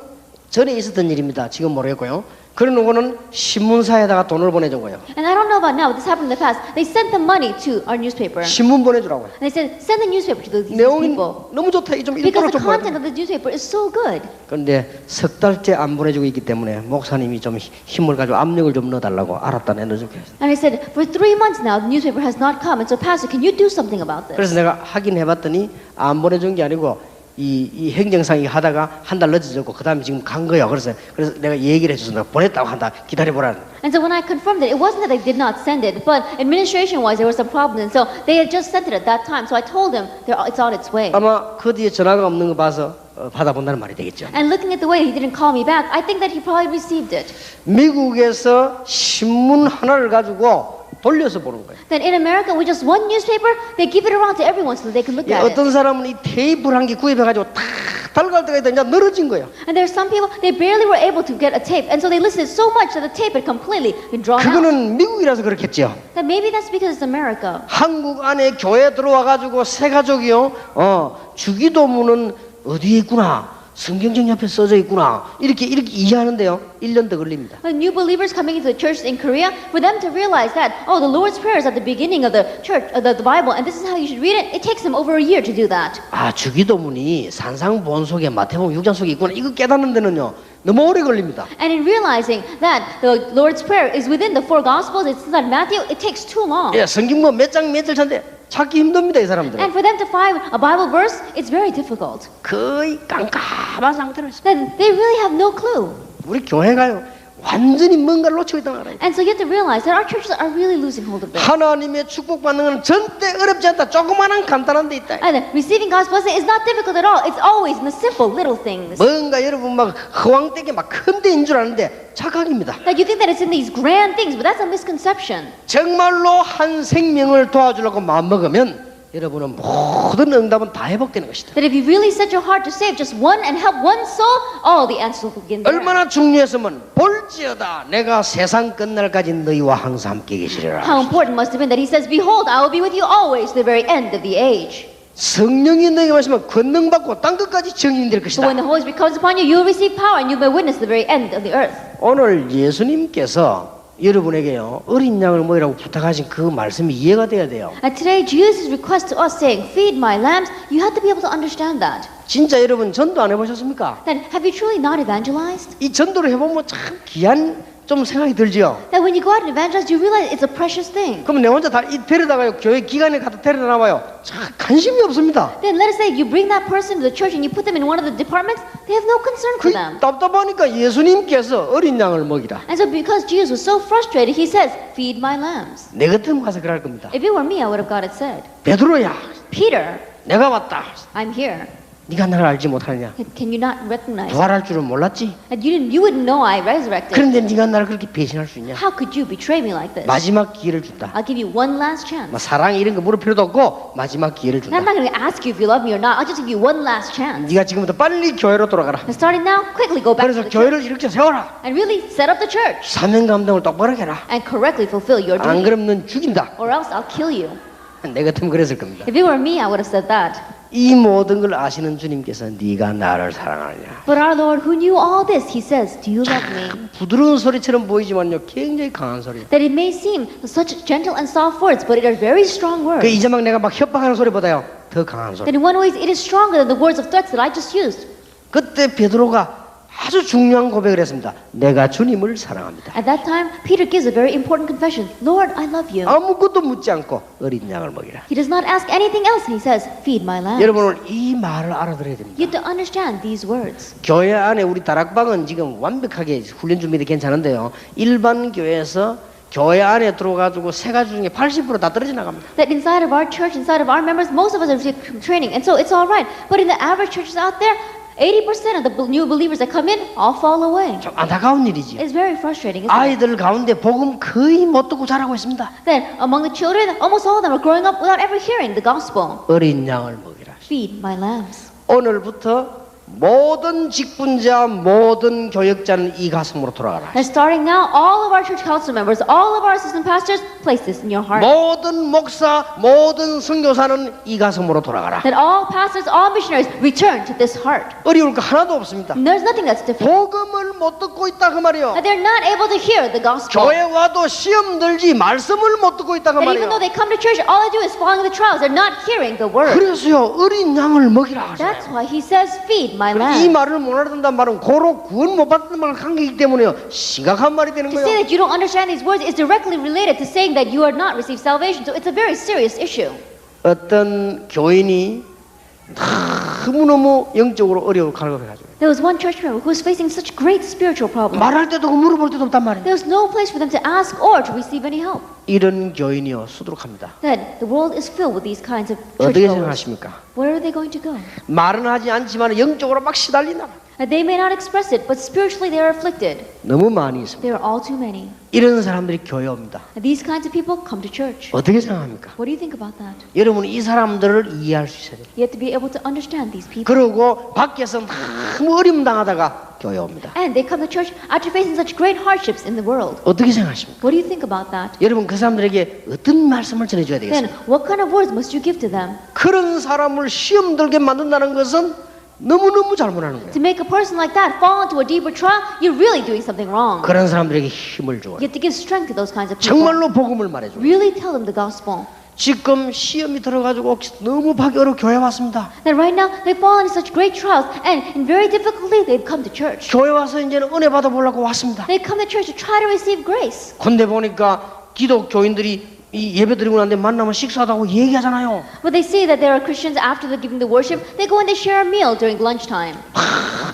전에 있었던 일입니다. 지금 모르겠고요. 그러고는 신문사에다가 돈을 보내준 거예요. And I don't know about now, but this happened in the past. They sent the money to our newspaper. 신문 보내주라고요. And they said, send the newspaper to these 내용이 people. 너무 좋다. 좀 Because 읽도록 the 좀 content 보내줘. of the newspaper is so good. 그런데 석 달째 안 보내주고 있기 때문에 목사님이 좀 힘을 가지고 압력을 좀 넣어달라고 알았다 내놓을게. And I said, for 3 months now, the newspaper has not come. And so, Pastor, can you do something about this? 그래서 내가 확인해봤더니 안 보내준 게 아니고 이 행정상이 하다가 한 달 늦어졌고 그 다음에 지금 간 거예요. 그래서 내가 얘기를 해줘서 내가 보냈다고 한다. 기다려보라. And so when I confirmed it, it wasn't that they did not send it, but administration-wise there was some problem, and so they had just sent it at that time. So I told them it's on its way. 아마 그 뒤에 전화가 없는 거 봐서 받아본다는 말이 되겠죠. And looking at the way he didn't call me back, I think that he probably received it. 미국에서 신문 하나를 가지고 돌려서 보는 거예요. Then in America, with just one newspaper, they give it around to everyone so they can look at it. 어떤 사람은 이 테이프를 한 개 구입해가지고 탁 달갈 때가 있다 이제 늘어진 거예요. And there are some people, they barely were able to get a tape, and so they listened so much that the tape had completely been drawn out. 그거는 미국이라서 그렇겠죠. That maybe that's because it's America. 한국 안에 교회 들어와가지고 새 가족이요. 주기도문은 어디에 있구나. 성경책 옆에 써져 있구나. 이렇게 이해하는데요. 1년 더 걸립니다. The new believers coming into the church in Korea, for them to realize that, oh, the Lord's Prayer is at the beginning of the church, the Bible, and this is how you should read it, it takes them over a year to do that. 아, 주기도문이 산상보온 속에 마태복음 6장 속에 있구나. 이거 깨닫는 데는요. 너무 오래 걸립니다. And in realizing that the Lord's Prayer is within the 4 Gospels, it's not Matthew, it takes too long. 예, 성경 뭐 몇 장 몇절 찬데 찾기 힘듭니다, 이 사람들은. And for them to find a Bible verse, it's very difficult. 거의 깜깜한 상태로 있어요. Then they really have no clue. 우리 교회가요. 완전히 뭔가를 놓치고 있다는 거 알아요. And so you have to realize that our churches are really losing hold of this. 하나님의 축복받는 건 절대 어렵지 않다. 조그마한 간단한 데 있다. And receiving God's blessing is not difficult at all. It's always in the simple little things. 뭔가 여러분 막 허황되게 막 큰 데인 줄 아는데 착각입니다. That you think that it's in these grand things, but that's a misconception. 정말로 한 생명을 도와주려고 마음먹으면 여러분은 모든 응답은 다 회복되는 것이다. That if you really set your heart to save just one and help one soul, all the answers will begin there. 얼마나 중요했으면 볼지어다 내가 세상 끝날까지 너희와 항상 함께 계시리라. How important must have been that he says, behold, I will be with you always to the very end of the age. 성령이 너에게 말씀하면 권능받고 땅끝까지 증인될 So 것이다. when the Holy Spirit comes upon you, you will receive power and you will witness the very end of the earth. 오늘 예수님께서 여러분에게요 어린 양을 먹이라고 부탁하신 그 말씀이 이해가 돼야 돼요. And today, Jesus' request to us saying, feed my lambs, you have to be able to understand that. 진짜 여러분 전도 안 해보셨습니까? That have you truly not evangelized? 이 전도를 해보면 참 귀한 좀 생각이 들지요. That when you go out and evangelize, you realize it's a precious thing. 그럼 내 혼자 다 데려다가요 교회 기관에 갖다 데려다 놔봐요. 참 관심이 없습니다. Then let us say you bring that person to the church and you put them in one of the departments, they have no concern 그 for them. 답답하니까 예수님께서 어린 양을 먹이라. And so because Jesus was so frustrated, he says, feed my lambs. 내 같으면 가서 그럴 겁니다. If it were me, I would have got it said. 베드로야, Peter, 내가 왔다. I'm here. 네가 나를 알지 못하느냐? Can you not recognize? 부활할 줄은 몰랐지. And you wouldn't know I resurrected. 그런데 네가 나를 그렇게 배신할 수 있냐? How could you betray me like this? 마지막 기회를 준다. I'll give you one last chance. 뭐 사랑 이런 거 물을 필요도 없고 마지막 기회를 And I'm 준다. not going to ask you if you love me or not. I'll just give you one last chance. 네가 지금부터 빨리 교회로 돌아가라. And starting now, quickly go back 그래서 to the church 교회를 이렇게 세워라. and really set up the church 사명 감당을 똑바로 해라. and correctly fulfill your 안 duty. 그러면 넌 죽인다. Or else I'll kill you. 내 같으면 그랬을 겁니다. If it were me, I would have said that. 이 모든 걸 아시는 주님께서 네가 나를 사랑하느냐. But our Lord, who knew all this, he says, do you love me? 부드러운 소리처럼 보이지만요 굉장히 강한 소리. That it may seem such gentle and soft words, but it are very strong 그 words. 이제 막 내가 막 협박하는 소리보다요 더 강한 소리. That in one way, it is stronger than the words of threats that I just used. 그때 베드로가 아주 중요한 고백을 했습니다. 내가 주님을 사랑합니다. At that time, Peter gives a very important confession. Lord, I love you. 아무것도 묻지 않고 어린 양을 먹이라. He does not ask anything else. He says, feed my lambs. 여러분 오늘 이 말을 알아들어야 됩니다. You have to understand these words. 교회 안에 우리 다락방은 지금 완벽하게 훈련 준비도 괜찮은데요. 일반 교회에서 교회 안에 들어가지고 세 가지 중에 80%다 떨어져 나갑니다. That inside of our church, inside of our members, most of us have received training. And so it's all right. But in the average churches out there, 80% of the new believers that come in all fall away. 좀 안타까운 일이지요. It's very frustrating, isn't it? 아이들 가운데 복음 거의 못 듣고 자라고 있습니다. That among the children, almost all of them are growing up without ever hearing the gospel. 어린 양을 먹이라. Feed my lambs. 오늘부터 모든 직분자, 모든 교역자는 이 가슴으로 돌아가라. And starting now, all of our church council members, all of our assistant pastors, place this in your heart. 모든 목사, 모든 선교사는 이 가슴으로 돌아가라. That all pastors, all missionaries return to this heart. 어려울 거 하나도 없습니다. And there's nothing that's difficult. 복음을 못 듣고 있다 그 말이요. That they're not able to hear the gospel. 교회 와도 시험 들지 말씀을 못 듣고 있다 그 That even 말이요. though they come to church, all they do is following the trials. They're not hearing the word. 그래서요 어린 양을 먹이라 That's 하잖아요. why he says, feed my 이 lambs. 말을 못 알아듣는다는 말은 고로 구원 못 받는 말 관계이기 때문에요 심각한 말이 되는 To say 거예요. that you don't understand these words is directly related to saying that you are not received salvation. So it's a very serious issue. 어떤 교인이 너무너무 영적으로 어려운 갈급해가지고 There was one church member who was facing such great spiritual problems. 말할 때도 없고 물어볼 때도 없단 말이에요. There was no place for them to ask or to receive any help. 이런 교인이요 수두룩합니다. That the world is filled with these kinds of 어떻게 churchgoers. 생각하십니까? Where are they going to go? 말은 하지 않지만 영적으로 막 시달린다. They may not express it, but spiritually they are afflicted. 너무 많이 있습니다. There are all too many. 이런 사람들이 교회 옵니다. These kinds of people come to church. 어떻게 생각합니까? What do you think about that? 여러분은 이 사람들을 이해할 수 있어야 돼요. You have to be able to understand these people. 그리고 밖에서 너무 어려움 당하다가 교회 옵니다. And they come to church after facing such great hardships in the world. 어떻게 생각하십니까? What do you think about that? 여러분 그 사람들에게 어떤 말씀을 전해줘야 Then 되겠습니까? what kind of words must you give to them? 그런 사람을 시험 들게 만든다는 것은 너무너무 잘못하는 거예요. To make a person like that fall into a deeper trial, you're really doing something wrong. 그런 사람들에게 힘을 줘요. You have to give strength to those kinds of people. 정말로 복음을 말해줘요. Really tell them the gospel. 지금 시험이 들어가지고 너무 받기 어려워 교회 왔습니다. That right now they fall into such great trials, and in very difficulty they've come to church. 교회 와서 이제는 은혜 받아보려고 왔습니다. They come to church to try to receive grace. 근데 보니까 기독교인들이 이 예배 드리고 난데 만나면 식사하다고 얘기하잖아요. But they see that there are Christians after they're giving the worship, they go and they share a meal during lunchtime.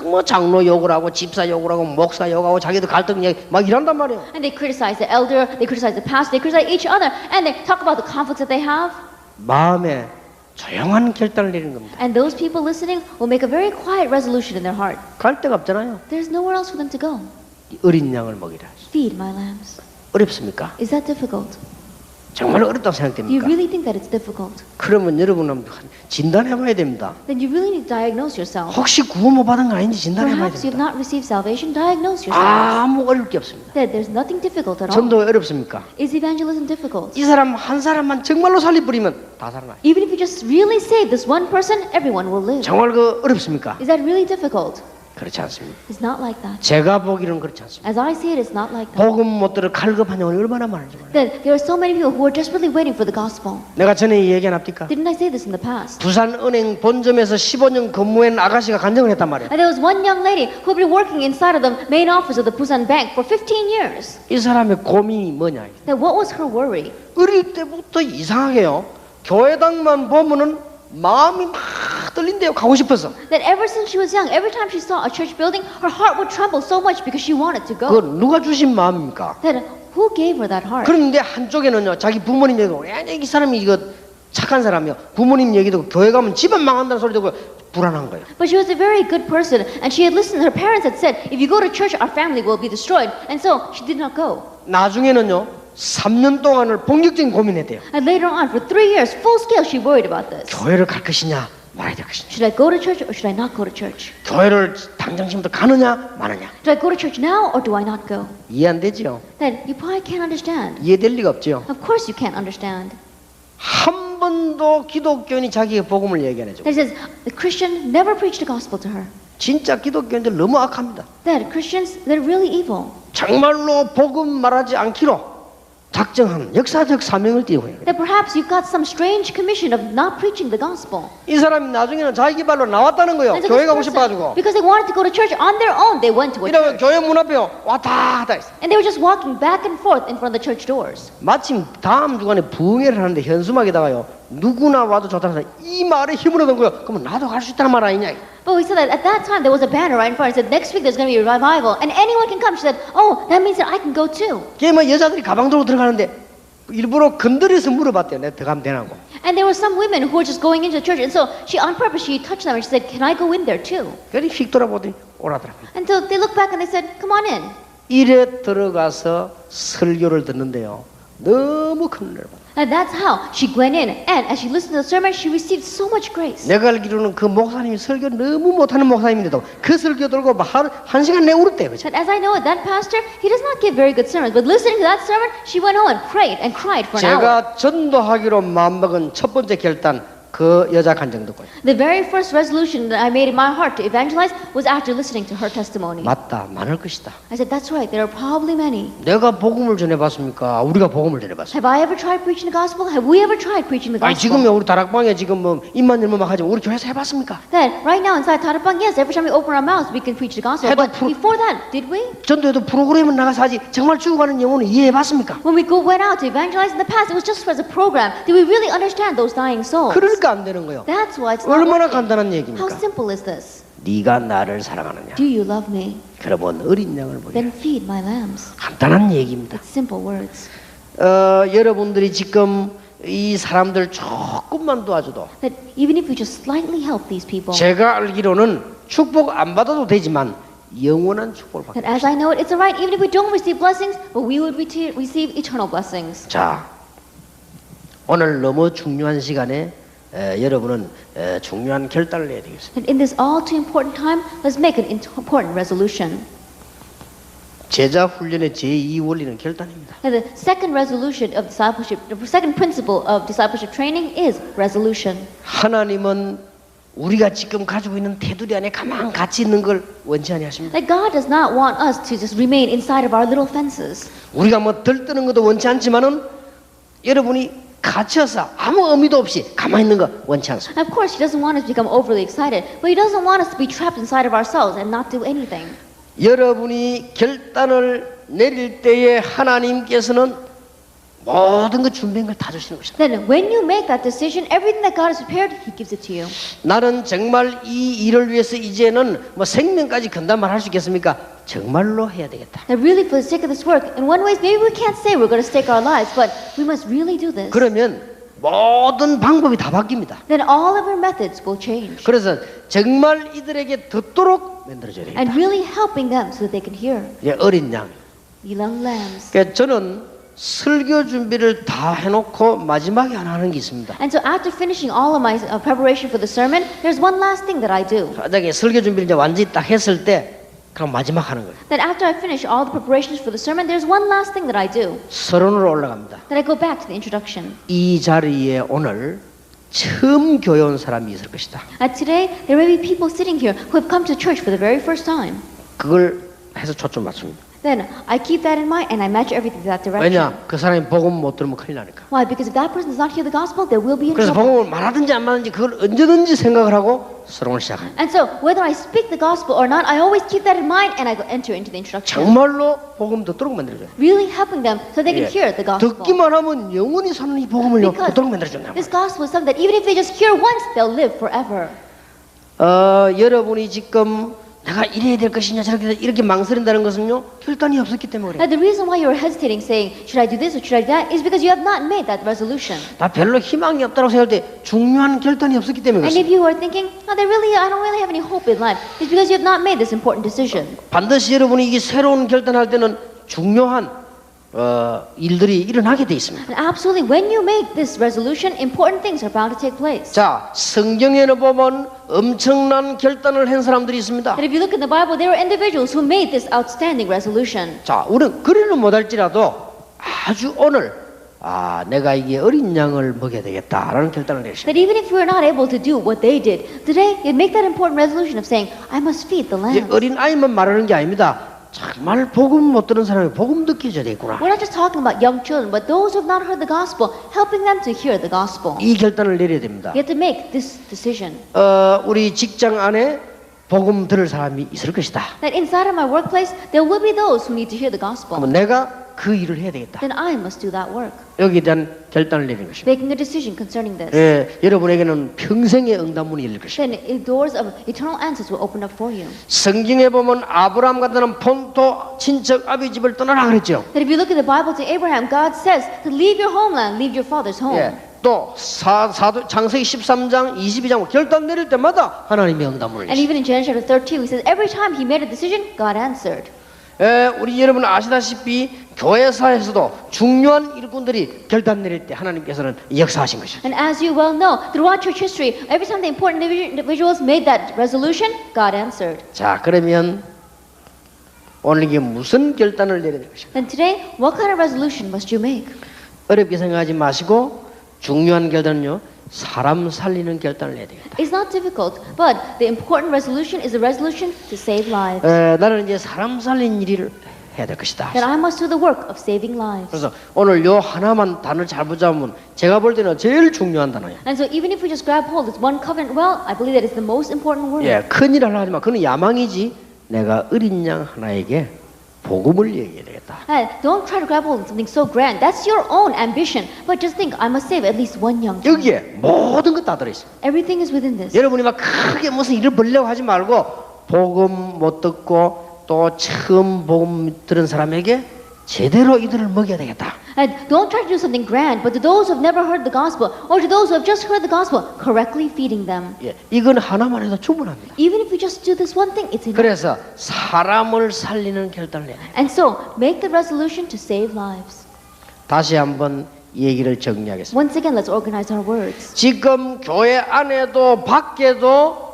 뭐 장로 욕을 하고 집사 욕을 하고 목사 욕하고 자기도 갈등 얘기 막 이런단 말이에요. And they criticize the elder, they criticize the pastor, they criticize each other, and they talk about the conflicts that they have. 마음에 조용한 결단을 내리는 겁니다. And those people listening will make a very quiet resolution in their heart. 갈 데가 없잖아요. There's nowhere else for them to go. 어린 양을 먹이라. Feed my lambs. 어렵습니까? Is that difficult? 정말 어렵다고 Do you 생각됩니까? really think that it's difficult? 그러면 여러분은 진단해봐야 됩니다. Then you really need to diagnose yourself. 혹시 구원 못 받은 거 아닌지 진단해봐야 Perhaps you've 됩니다. not received salvation. Diagnose yourself. 아무 어려울 게 없습니다. That there's nothing difficult at all. 전도 어렵습니까? Is evangelism difficult? 이 사람 한 사람만 정말로 살려버리면 다 살아나요. Even if you just really save this one person, everyone will live. 정말 그 어렵습니까? Is that really difficult? 그렇지 않습니다. It's not like that. 제가 보기로는 그렇지 않습니다. As I see it, it's not like that. 복음 못 들어 갈급한 영혼이 얼마나 많은지 몰라요. Then there are so many people who are desperately waiting for the gospel. 내가 전에 얘기 안 합니까? Didn't I say this in the past? 부산은행 본점에서 15년 근무한 아가씨가 간증을 했단 말이에요. And there was one young lady who had been working inside of the main office of the Busan Bank for 15 years. 이 사람의 고민이 뭐냐? Then what was her worry? 어릴 때부터 이상하게요. 교회당만 보면은 마음이 막 떨린대요. 가고 싶어서. That ever since she was young, every time she saw a church building, her heart would tremble so much because she wanted to 그 go. 누가 주신 마음입니까? Then who gave her that heart? 그런데 한쪽에는요, 자기 부모님 얘기고, 야, 이 사람이 이거 착한 사람이요. 부모님 얘기 듣고 교회 가면 집안 망한다는 소리 듣고 불안한 거예요. But she was a very good person, and she had listened. Her parents had said, if you go to church, our family will be destroyed. And so she did not go. 나중에는요, 3년 동안을 본격적인 고민했대요. And later on, for 3 years, full scale, she worried about this. 교회를 갈 것이냐, 말아야 될 것이냐. Should I go to church or should I not go to church? 교회를 당장 지금부터 가느냐, 마느냐. Do I go to church now or do I not go? 이해 안 되죠? Then you probably can't understand. 이해될 리가 없죠. Of course you can't understand. 한 번도 기독교인이 자기의 복음을 얘기 안 해줘. That says the Christian never preached the gospel to her. 진짜 기독교인들 너무 악합니다. That Christians, they're really evil. 정말로 복음 말하지 않기로 작정한 역사적 사명을 띠고 있는 거예요. That perhaps you've got some strange commission of not preaching the gospel. 이 사람이 나중에는 자기 발로 나왔다는 거예요. And so 교회 this 가고 person, 싶어가지고. because they wanted to go to church on their own, they went to a 이러면 church. 교회 문 앞에 왔다 갔다 했어. And they were just walking back and forth in front of the church doors. 마침 다음 주간에 부흥회를 하는데 현수막에다가요. 누구나 와도 좋다는 이 말에 힘을 얻은 거예요. 그러면 나도 갈 수 있다는 말 아니냐. But we said that at that time there was a banner right in front. It said next week there's going to be a revival and anyone can come. She said, oh, that means that I can go too. 걔 뭐 여자들이 가방 들고 들어가는데 일부러 건드려서 물어봤대요. 내가 들어가면 되냐고. And there were some women who were just going into the church, and so she, on purpose, she touched them and she said, "Can I go in there too?" 그래 휙 돌아보더니 오라더라고요. And so they looked back and they said, "Come on in." 이래 들어가서 설교를 듣는데요. 너무 큰 은혜를 받아요. And that's how she went in, and as she listened to the sermon, she received so much grace. 내가 알기로는 그 목사님이 설교 너무 못하는 목사님인데도 그 설교 들고 한 시간 내 울었대요. 그죠? But as I know it, that pastor, he does not give very good sermons, but listening to that sermon, she went home and prayed and cried for an hour. 제가 전도하기로 마음먹은 첫 번째 결단 그 여자 간증 듣고요. The very first resolution that I made in my heart to evangelize was after listening to her testimony. 맞다, 많을 것이다. I said, "That's right. There are probably many." 내가 복음을 전해봤습니까? 우리가 복음을 전해봤어요. Have I ever tried preaching the gospel? Have we ever tried preaching the 아니 gospel? 지금요 우리 다락방에 지금 뭐 입만 열면 막 하지 우리 교회에서 해봤습니까? Then, right now inside Tarapang, yes, every time we open our mouths, we can preach the gospel. 해도 But before that, did we? 전도에도 프로그램을 나가서 하지 정말 죽어가는 영혼을 이해해봤습니까? When we went out to evangelize in the past, it was just as a program. Did we really understand those dying souls? 그러니까 안 되는 거예요. That's why it's not 얼마나 working. 간단한 How 얘기입니까? simple is this? 네가 나를 사랑하느냐? Do you love me? 그러면 어린 양을 보여. Then feed my lambs. 간단한 얘기입니다. It's simple words. 여러분들이 지금 이 사람들 조금만 도와줘도 That even if we just slightly help these people, 제가 알기로는 축복 안 받아도 되지만 영원한 축복을 받게. that as I know it, it's alright. Even if we don't receive blessings, but we would receive eternal blessings. 자, 오늘 너무 중요한 시간에 여러분은 중요한 결단을 해야 되겠습니다. And in this all too important time, let's make an important resolution. 제자 훈련의 제2 원리는 결단입니다. And the second resolution of discipleship, the second principle of discipleship training is resolution. 하나님은 우리가 지금 가지고 있는 테두리 안에 가만 같이 있는 걸 원치 아니하십니다. That God does not want us to just remain inside of our little fences. 우리가 뭐 들뜨는 것도 원치 않지만은 여러분이 갇혀서 아무 의미도 없이 가만히 있는 거 원치 않습니다. And of course, He doesn't want us to become overly excited, but He doesn't want us to be trapped inside of ourselves and not do anything. 여러분이 결단을 내릴 때에 하나님께서는 모든 것 준비한 걸 다 주시는 것이다. Then when you make that decision, everything that God has prepared, He gives it to you. 나는 정말 이 일을 위해서 이제는 뭐 생명까지 건단 말 할 수 있겠습니까? 정말로 해야 되겠다. That really for the sake of this work, in one way, maybe we can't say we're going to stake our lives, but we must really do this. 그러면 모든 방법이 다 바뀝니다. Then all of our methods will change. 그래서 정말 이들에게 듣도록 만들어줘야 되겠다. And really helping them so that they can hear. 어린 양. The young lambs. 그러니까 저는 설교 준비를 다 해놓고 마지막에 안 하는 게 있습니다. And so after finishing all of my preparation for the sermon, there's one last thing that I do. 만약에 설교 준비를 이제 완전히 딱 했을 때 그럼 마지막 하는 거예요. That after I finish all the preparations for the sermon, there's one last thing that I do. 서론으로 올라갑니다. That I go back to the introduction. 이 자리에 오늘 처음 교회 온 사람이 있을 것이다. Today, there may be people sitting here who have come to church for the very first time. 그걸 해서 초점 맞춥니다. Then I keep that in mind and I match everything to that direction. 왜냐? 그 사람이 복음 못 들으면 큰일 나니까. Why? Because if that person does not hear the gospel, they will be in 그래서 복음을 trouble. 말하든지 안 말하든지 그걸 언제든지 생각을 하고 서론을 시작합니다. And so, whether I speak the gospel or not, I always keep that in mind and I go enter into the introduction. 정말로 복음 듣도록 만들어줘요. Really helping them so they can hear the gospel. 듣기만 하면 영원히 사는 이 복음을요 듣도록 만들어준다. This gospel is something that even if they just hear once, they'll live forever. 여러분이 지금 내가 이래야 될 것이냐 저렇게 이렇게 망설인다는 것은요 결단이 없었기 때문에 그래요. And the reason why you're hesitating, saying, should I do this or should I do that, is because you have not made that resolution. 나 별로 희망이 없다고 생각할 때 중요한 결단이 없었기 때문에 And 그렇습니다. if you are thinking, I don't really have any hope in life, it's because you have not made this important decision. 반드시 여러분이 이 새로운 결단할 때는 중요한 일들이 일어나게 돼 있습니다. And absolutely, when you make this resolution, important things are bound to take place. 자, 성경에는 보면 엄청난 결단을 한 사람들이 있습니다. And if you look in the Bible, there are individuals who made this outstanding resolution. 자, 우리는 그리는 못할지라도 아주 오늘 내가 이게 어린 양을 먹여야 되겠다라는 결단을 내십니다. That even if we're not able to do what they did, today you make that important resolution of saying, I must feed the 이제 lambs. 어린 아이만 말하는 게 아닙니다. 정말 복음 못 들은 사람이 복음 듣게 해줘야 되겠구나. We're not just talking about young children, but those who have not heard the gospel, helping them to hear the gospel. 이 결단을 내려야 됩니다. You have to make this decision. 우리 직장 안에 복음 들을 사람이 있을 것이다. That inside of my workplace, there will be those who need to hear the gospel. 그러면 내가 그 일을 해야 되겠다. Then I must do that work. 여기에 대한 결단을 내리는 것입니다. Making a decision concerning this. 여러분에게는 평생의 응답문이 열릴 것입니다. Then doors of eternal answers will open up for you. 성경에 보면 아브라함 같은 사람 본토 친척 아비 집을 떠나라 그랬죠. That if you look at the Bible to Abraham, God says to leave your homeland, leave your father's home. 또 창세기 13장 22장 결단 내릴 때마다 하나님의 응답문을 And even in Genesis chapter 13, he says every time he made a decision, God answered. 우리 여러분 아시다시피 교회사에서도 중요한 일꾼들이 결단 내릴 때 하나님께서는 역사하신 것이죠. And as you well know, throughout church history, every time the important individuals made that resolution, God answered. 자, 그러면 오늘 이게 무슨 결단을 내려야 될 것인가? Then today, what kind of resolution must you make? 어렵게 생각하지 마시고 중요한 결단은요. 사람 살리는 결단을 내야 되겠다. It's not difficult, but the important resolution is a resolution to save lives. 나는 이제 사람 살린 일을 해야 될 것이다. That I must do the work of saving lives. 그래서 오늘 요 하나만 단어 잘 붙잡으면 제가 볼 때는 제일 중요한 단어예요. And so even if we just grab hold of this one covenant, well, I believe that it's the most important word. 큰일 하려 하지 마. 그는 야망이지. 내가 어린 양 하나에게 복음을 얘기해야 되겠다. And don't try to grab hold of something so grand. That's your own ambition. But just think, I must save at least one young child. 여기에 모든 것 다 들어있어요. Everything is within this. 여러분이 막 크게 무슨 일을 벌려고 하지 말고 복음 못 듣고 또 처음 복음 들은 사람에게 제대로 이들을 먹여야 되겠다. And don't try to do something grand, but to those who have never heard the gospel, or to those who have just heard the gospel, correctly feeding them. 이건 하나만 해도 충분합니다. Even if you just do this one thing, it's enough. 그래서 사람을 살리는 결단을 내야 돼요. And so, make the resolution to save lives. 다시 한번 얘기를 정리하겠습니다. Once again, let's organize our words. 지금 교회 안에도 밖에도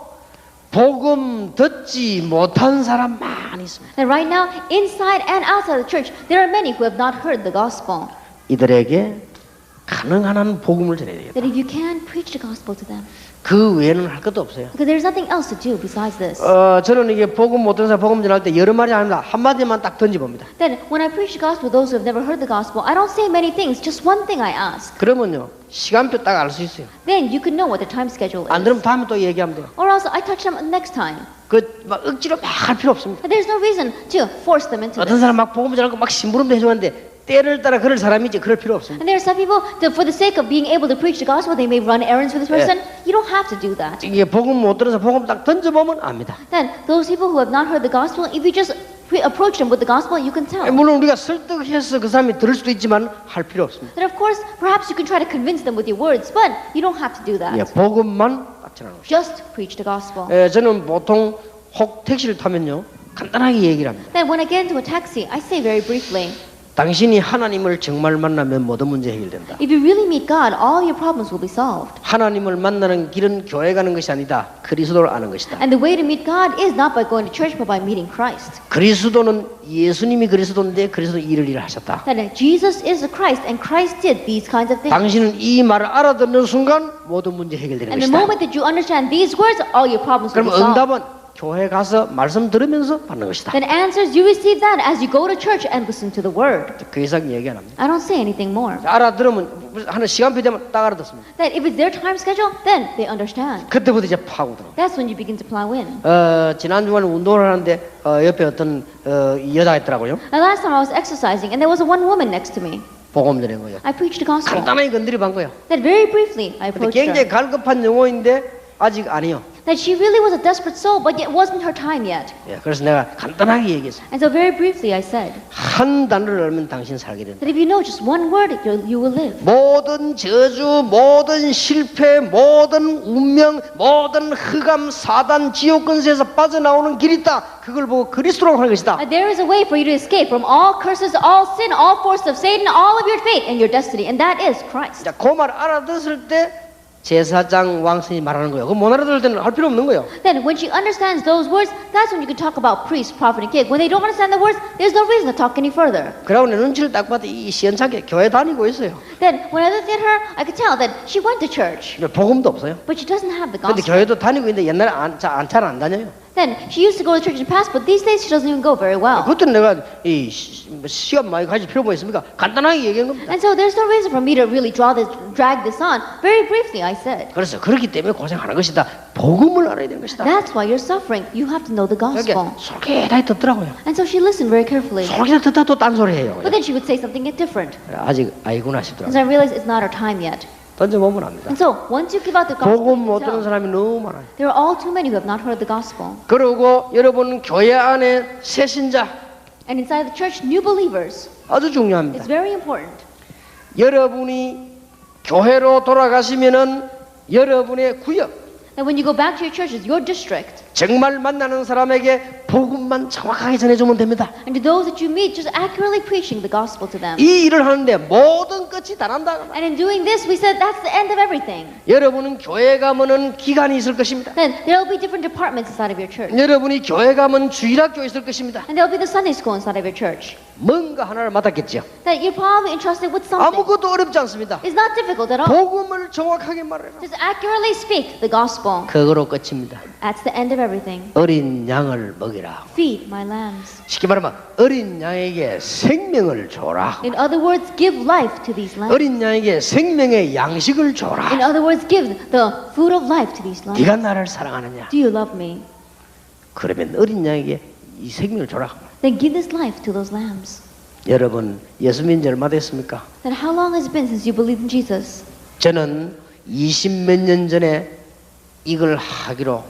복음 듣지 못한 사람 많이 있습니다. And right now, inside and outside the church, there are many who have not heard the gospel. 이들에게 가능한 한 복음을 전해야 되겠다. That if you can, preach the gospel to them. 그 외에는 할 것도 없어요. Because there's nothing else to do besides this. 저는 이게 복음 못 듣는 사람 복음 전할 때 여러 마디 아닙니다. 한 마디만 딱 던져봅니다. Then, when I preach the gospel to those who have never heard the gospel, I don't say many things, just one thing I ask. 그러면요 시간표 딱 알 수 있어요. Then you can know what the time schedule is. 안 들으면 다음에 또 얘기하면 돼요. Or else I touch them next time. 막 억지로 막 할 필요 없습니다. And there's no reason to force them into 어떤 this. 사람 막 복음 전하고 막 심부름도 해주는데 때를 따라 그럴 사람이지 그럴 필요 없습니다. And there are some people that for the sake of being able to preach the gospel, they may run errands for this person. You don't have to do that. 이게 복음 못 들어서 복음 딱 던져보면 압니다. Then those people who have not heard the gospel, if you just approach them with the gospel, you can tell. 물론 우리가 설득해서 그 사람이 들을 수도 있지만 할 필요 없습니다. Then of course, perhaps you can try to convince them with your words, but you don't have to do that. 복음만 딱 전하는 것이죠. Just preach the gospel. 저는 보통 혹 택시를 타면요 간단하게 얘기를 합니다. Then when I get into a taxi, I say very briefly, 당신이 하나님을 정말 만나면 모든 문제 해결된다. If you really meet God, all your problems will be solved. 하나님을 만나는 길은 교회 가는 것이 아니다. 그리스도를 아는 것이다. And the way to meet God is not by going to church, but by meeting Christ. 그리스도는 예수님이 그리스도인데 그리스도 이를 일을 하셨다. That Jesus is the Christ, and Christ did these kinds of things. 당신은 이 말을 알아듣는 순간 모든 문제 해결되는 And the 것이다. moment that you understand these words, all your problems will 그럼 be solved. 응답은 교회 가서 말씀 들으면서 받는 것이다. Then answers, you receive that as you go to church and listen to the word. 그 이상 얘기 안 합니다. I don't say anything more. 알아들으면 하는 시간표 되면 딱 알아듣습니다. That if it's their time schedule, then they understand. 그때부터 이제 파고들어. That's when you begin to plow in. 지난 주간에 운동을 하는데 옆에 어떤 여자가 있더라고요. Now last time I was exercising, and there was one woman next to me. 복음 전한 거예요. I preached the gospel. 간단하게 건드려 본 거예요. That very briefly I 근데 approached 굉장히 her. 갈급한 영혼인데 아직 아니요. That she really was a desperate soul, but yet it wasn't her time yet. 예, 그래서 내가 간단하게 얘기했어요. And so very briefly I said 한 단어를 알면 당신 살게 된다. that if you know just one word, you will live. 모든 저주, 모든 실패, 모든 운명, 모든 흑암, 사단, 지옥 근세에서 빠져나오는 길이 있다. 그걸 보고 그리스도라고 하는 것이다. There is a way for you to escape from all curses, all sin, all force of Satan, all of your fate and your destiny, and that is Christ. 자, 그 말 알아듣을 때 제사장 왕선이 말하는 거예요. 그거 못 알아들을 때는 할 필요 없는 거예요. Then when she understands those words, that's when you can talk about priest, prophet, and king. When they don't understand the words, there's no reason to talk any further. 그러고 내 눈치를 딱 봐도 이 시원찮게 교회 다니고 있어요. Then when I looked at her, I could tell that she went to church, 근데 복음도 없어요. but she doesn't have the 근데 gospel. 교회도 다니고 있는데 옛날에 잘 안 다녀요. Then she used to go to church in the past, but these days she doesn't even go very well. 그것도 내가 시간 많이 가질 필요가 있습니까? 간단하게 얘기한 겁니다. And so there's no reason for me to really drag this on. Very briefly, I said. 그래서 그렇기 때문에 고생하는 것이다. 복음을 알아야 되는 것이다. That's why you're suffering. You have to know the gospel. 그러니까 솔깃하게 듣더라고요. And so she listened very carefully. 솔깃하게 듣다 또 딴소리 해요. But then she would say something different. 아직 아이구나 And 싶더라고요. so I realized it's not her time yet. 던져보면 압니다. And so once you give out the gospel, 복음 못 you 듣는 tell. 사람이 너무 많아요. There are all too many who have not heard the gospel. 그리고 여러분 교회 안에 새신자 And inside the church, new believers. 아주 중요합니다. It's very important. 여러분이 교회로 돌아가시면은 여러분의 구역 And when you go back to your churches, your district, 정말 만나는 사람에게 복음만 정확하게 전해주면 됩니다. and to those that you meet, just accurately preaching the gospel to them. 이 일을 하는데 모든 끝이 다 난다. And in doing this, we said that's the end of everything. 여러분은 교회 가면은 기관이 있을 것입니다. Then there will be different departments inside of your church. 여러분이 교회 가면 주일학교 있을 것입니다. And there will be the Sunday school inside of your church. 뭔가 하나를 맡았겠죠. That you're probably entrusted with something. 아무것도 어렵지 않습니다. It's not difficult at all. 복음을 정확하게 말해라. Just accurately speak the gospel. 그거로 끝입니다. That's the end of everything. 어린 양을 먹이라. Feed my lambs. 쉽게 말하면 어린 양에게 생명을 줘라. In other words, give life to these lambs. 어린 양에게 생명의 양식을 In 줘라. other words, give the food of life to these lambs. 네가 나를 사랑하느냐? Do you love me? 그러면 어린 양에게 이 생명을 줘라. Then give this life to those lambs. 여러분 예수 믿은 지 얼마 됐습니까? Then how long has it been since you believed in Jesus? 저는 20몇 년 전에 이걸 하기로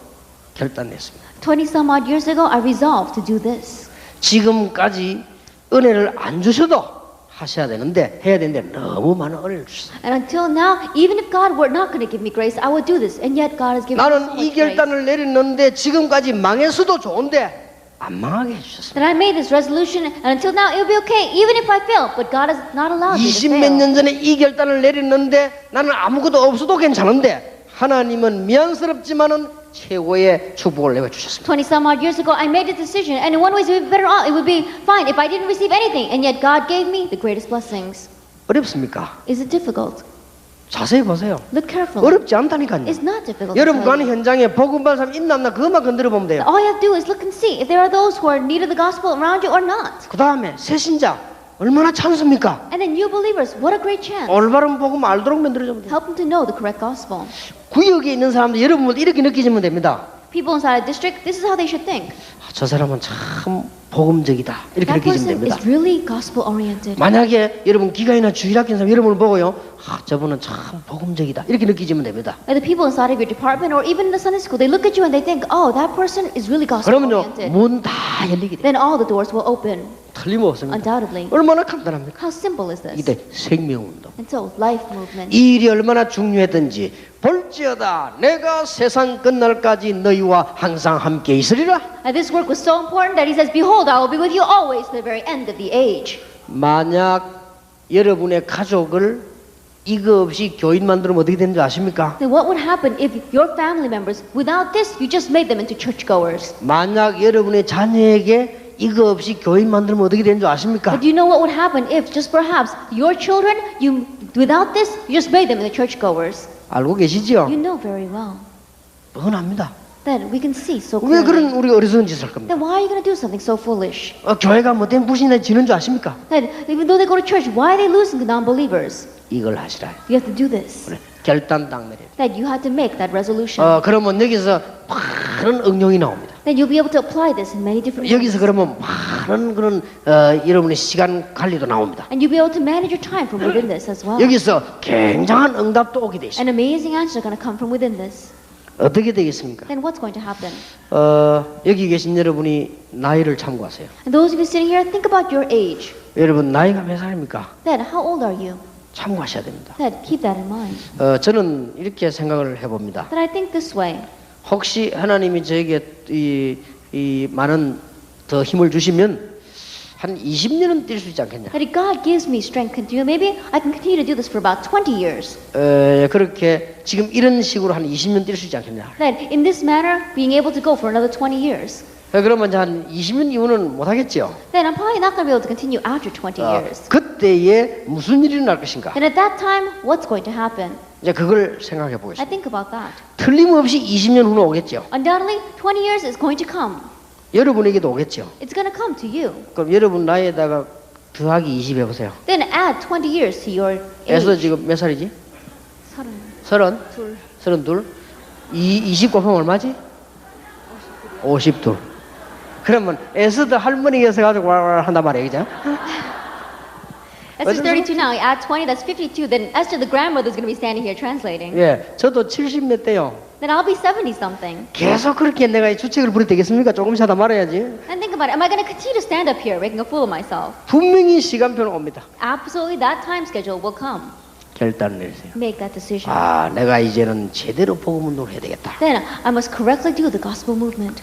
결단했습니다. 20-some odd years ago, I resolved to do this. 지금까지 은혜를 안 주셔도 하셔야 되는데 해야 되는데 너무 많은 은혜를 주셨어요. And until now, even if God were not going to give me grace, I would do this. And yet God has given me so 나는 이 much grace. 결단을 내렸는데 지금까지 망했어도 좋은데 안 망하게 해주셨어요. That I made this resolution, and until now, it will be okay, even if I fail. But God has not allowed me to 20몇 fail. 년 전에 이 결단을 내렸는데 나는 아무것도 없어도 괜찮은데 하나님은 미안스럽지만은 최고의 축복을 내어주셨습니다. 20-some odd years ago, I made a decision, and in one way, it would be better off. It would be fine if I didn't receive anything, and yet God gave me the greatest blessings. 어렵습니까? Is it difficult? 자세히 보세요. Look carefully. 어렵지 않다니까요. It's not difficult. to 여러분 tell 가는 you. 현장에 복음 받는 사람 있나 없나 그것만 건드려 보면 돼요. All you have to do is look and see if there are those who are in need of the gospel around you or not. 그 다음에 새신자 얼마나 찬스입니까? And then new believers, what a great chance. 올바른 복음 알도록 만들어주면 돼요. Help them to know the correct gospel. 구역에 있는 사람들 여러분을 이렇게 느끼시면 됩니다. People inside a district, this is how they should think. 저 사람은 참 복음적이다 이렇게 That 느끼시면 person 됩니다. is really gospel oriented. 만약에 여러분 기가이나 주일학교 사람 여러분을 보고요, 저분은 참 복음적이다 이렇게 느끼시면 됩니다. And the people inside of your department or even in the Sunday school, they look at you and they think, oh, that person is really gospel 그러면요 oriented. 문 다 열리게 돼요. Then all the doors will open, 틀림없습니다. undoubtedly. 얼마나 간단합니까? How simple is this? 이때 생명운동. And so, life movement. 이 일이 얼마나 중요했던지 볼지어다 내가 세상 끝날까지 너희와 항상 함께 있으리라. And this work was so important that he says, behold, I will be with you always to the very end of the age. 만약 여러분의 가족을 이거 없이 교인 만들면 어떻게 되는 줄 아십니까? Then what would happen if your family members, without this, you just made them into churchgoers? 만약 여러분의 자녀에게 이거 없이 교인 만들면 어떻게 되는 줄 아십니까? But do you know what would happen if just perhaps your children, without this, you just made them into churchgoers? 알고 계시죠? You know very well. 뻔합니다. Then we can see so 왜 그런 clearly. 우리 어리석은 짓을 할 겁니까? Then why are you going to do something so foolish? 교회가 못된 불신에 지는 줄 아십니까? Then even though they go to church, why are they losing to non-believers? 이걸 하시라. You have to do this. 그래. 결단 딱 내려야 돼. That you have to make that resolution. 그러면 여기서 많은 응용이 나옵니다. Then you'll be able to apply this in many different ways. 여기서 그러면 많은 그런 여러분의 시간 관리도 나옵니다. And you'll be able to manage your time from within this as well. 여기서 굉장한 응답도 오게 돼 있습니다. And amazing answers are going to come from within this. 어떻게 되겠습니까? Then what's going to happen? 여기 계신 여러분이 나이를 참고하세요. And those of you sitting here, think about your age. 여러분 나이가 몇 살입니까? Then how old are you? 참고하셔야 됩니다. Then keep that in mind. 저는 이렇게 생각을 해봅니다. Then I think this way. 혹시 하나님이 저에게 이 많은 더 힘을 주시면 한 20년은 뛸 수 있지 않겠냐? That if God gives me strength continue, maybe I can continue to do this for about 20 years. 그렇게 지금 이런 식으로 한 20년 뛸 수 있지 않겠냐? Then in this manner, being able to go for another 20 years. 그러면 이제 한 20년 이후는 못 하겠죠. Then I'm probably not going to be able to continue after 20 years. 그때에 무슨 일이 날 것인가? And at that time, what's going to happen? 이제 그걸 생각해 I 보겠습니다. think about that. 틀림없이 20년 후는 오겠죠. Undoubtedly, 20 years is going to come. 여러분에게도 오겠죠. It's going to come to you. 그럼 여러분 나이에다가 더하기 20 해보세요. Then add 20 years to your 에서 age. 지금 몇 살이지? 32. 32? 20 곱하면 얼마지? 52. 그러면 에스더 할머니에서 가지고 한단 말이에요, 그죠? Esther's 32 now. You add 20, that's 52. Then Esther, the grandmother, is going to be standing here translating. 예, 저도 70 몇 대요. Then I'll be 70 something. 계속 그렇게 내가 주책을 부려도 되겠습니까? 조금씩 하다 말아야지. And think about it. Am I going to continue to stand up here making a fool of myself? 분명히 시간표는 옵니다. Absolutely, that time schedule will come. 결단을 내리세요. Make that decision. 내가 이제는 제대로 복음 운동을 해야 되겠다. Then I must correctly do the gospel movement.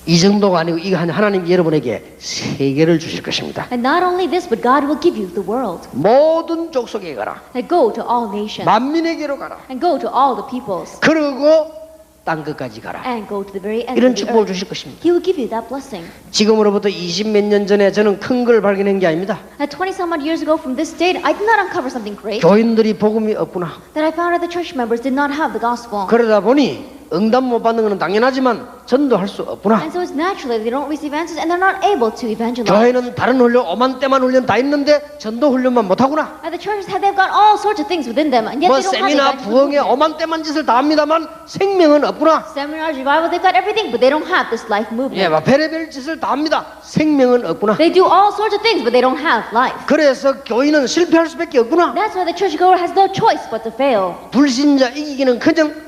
이 정도가 아니고 이거 하나님 여러분에게 세계를 주실 것입니다. And not only this, but God will give you the world. 모든 족속에 가라. And go to all nations. 만민에게로 가라. And go to all the peoples. 그리고 땅 끝까지 가라. And go to the very end 이런 of the 축복을 earth. 주실 것입니다. He will give you that blessing. 지금으로부터 20 몇 년 전에 저는 큰 걸 발견한 게 아닙니다. At 20 some odd years ago from this date, I did not uncover something great. 교인들이 복음이 없구나. That I found out the church members did not have the gospel. 그러다 보니 응답 못 받는 것은 당연하지만 전도할 수 없구나. And so it's naturally they don't receive answers and they're not able to evangelize. 교회는 다른 훈련, 오만 때만 훈련 다 있는데 전도 훈련만 못 하구나. And the churches they've got all sorts of things within them, and yet 뭐 they don't have the 세미나 evangelism 부흥회 movement. 오만 때만 짓을 다 합니다만 생명은 없구나. Seminars, revival, they've got everything, but they don't have this life movement. 예, 막 별의별 짓을 다 합니다. 생명은 없구나. They do all sorts of things, but they don't have life. 그래서 교인은 실패할 수밖에 없구나. That's why the churchgoer has no choice but to fail. 불신자 이기기는 그냥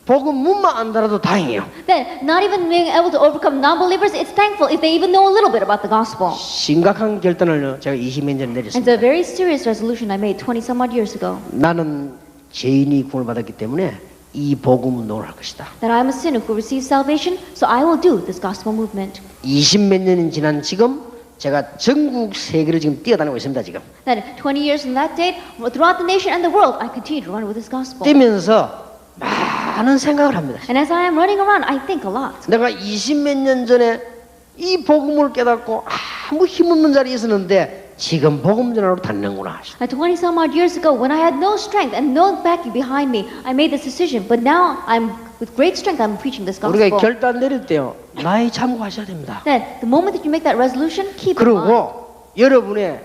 복음 문만 안다라도 다행이에요. Then, not even being able to overcome non-believers, it's thankful if they even know a little bit about the gospel. 심각한 결단을 제가 20년 전에 And it's 내렸습니다. a very serious resolution I made 20 some odd years ago. 나는 죄인이 구원을 받았기 때문에 이 복음 운동을 할 것이다. That I am a sinner who receives salvation, so I will do this gospel movement. 20 몇 년이 지난 지금 제가 전국 세계를 지금 뛰어다니고 있습니다. 지금 Then, 20 years from that date, throughout the nation and the world, I continue to run with this gospel. 뛰면서 많은 생각을 합니다. And as I am running around, I think a lot. 내가 20 몇 년 전에 이 복음을 깨닫고 아무 힘없는 자리에 있었는데 지금 복음 전하러 다니는구나. And 20 some odd years ago, when I had no strength and no backing behind me, I made this decision. But now, with great strength, I'm preaching this 우리가 gospel. 결단 내릴 때요 나이 참고하셔야 됩니다. Then, the moment that you make that resolution, keep it in mind. 그리고 여러분의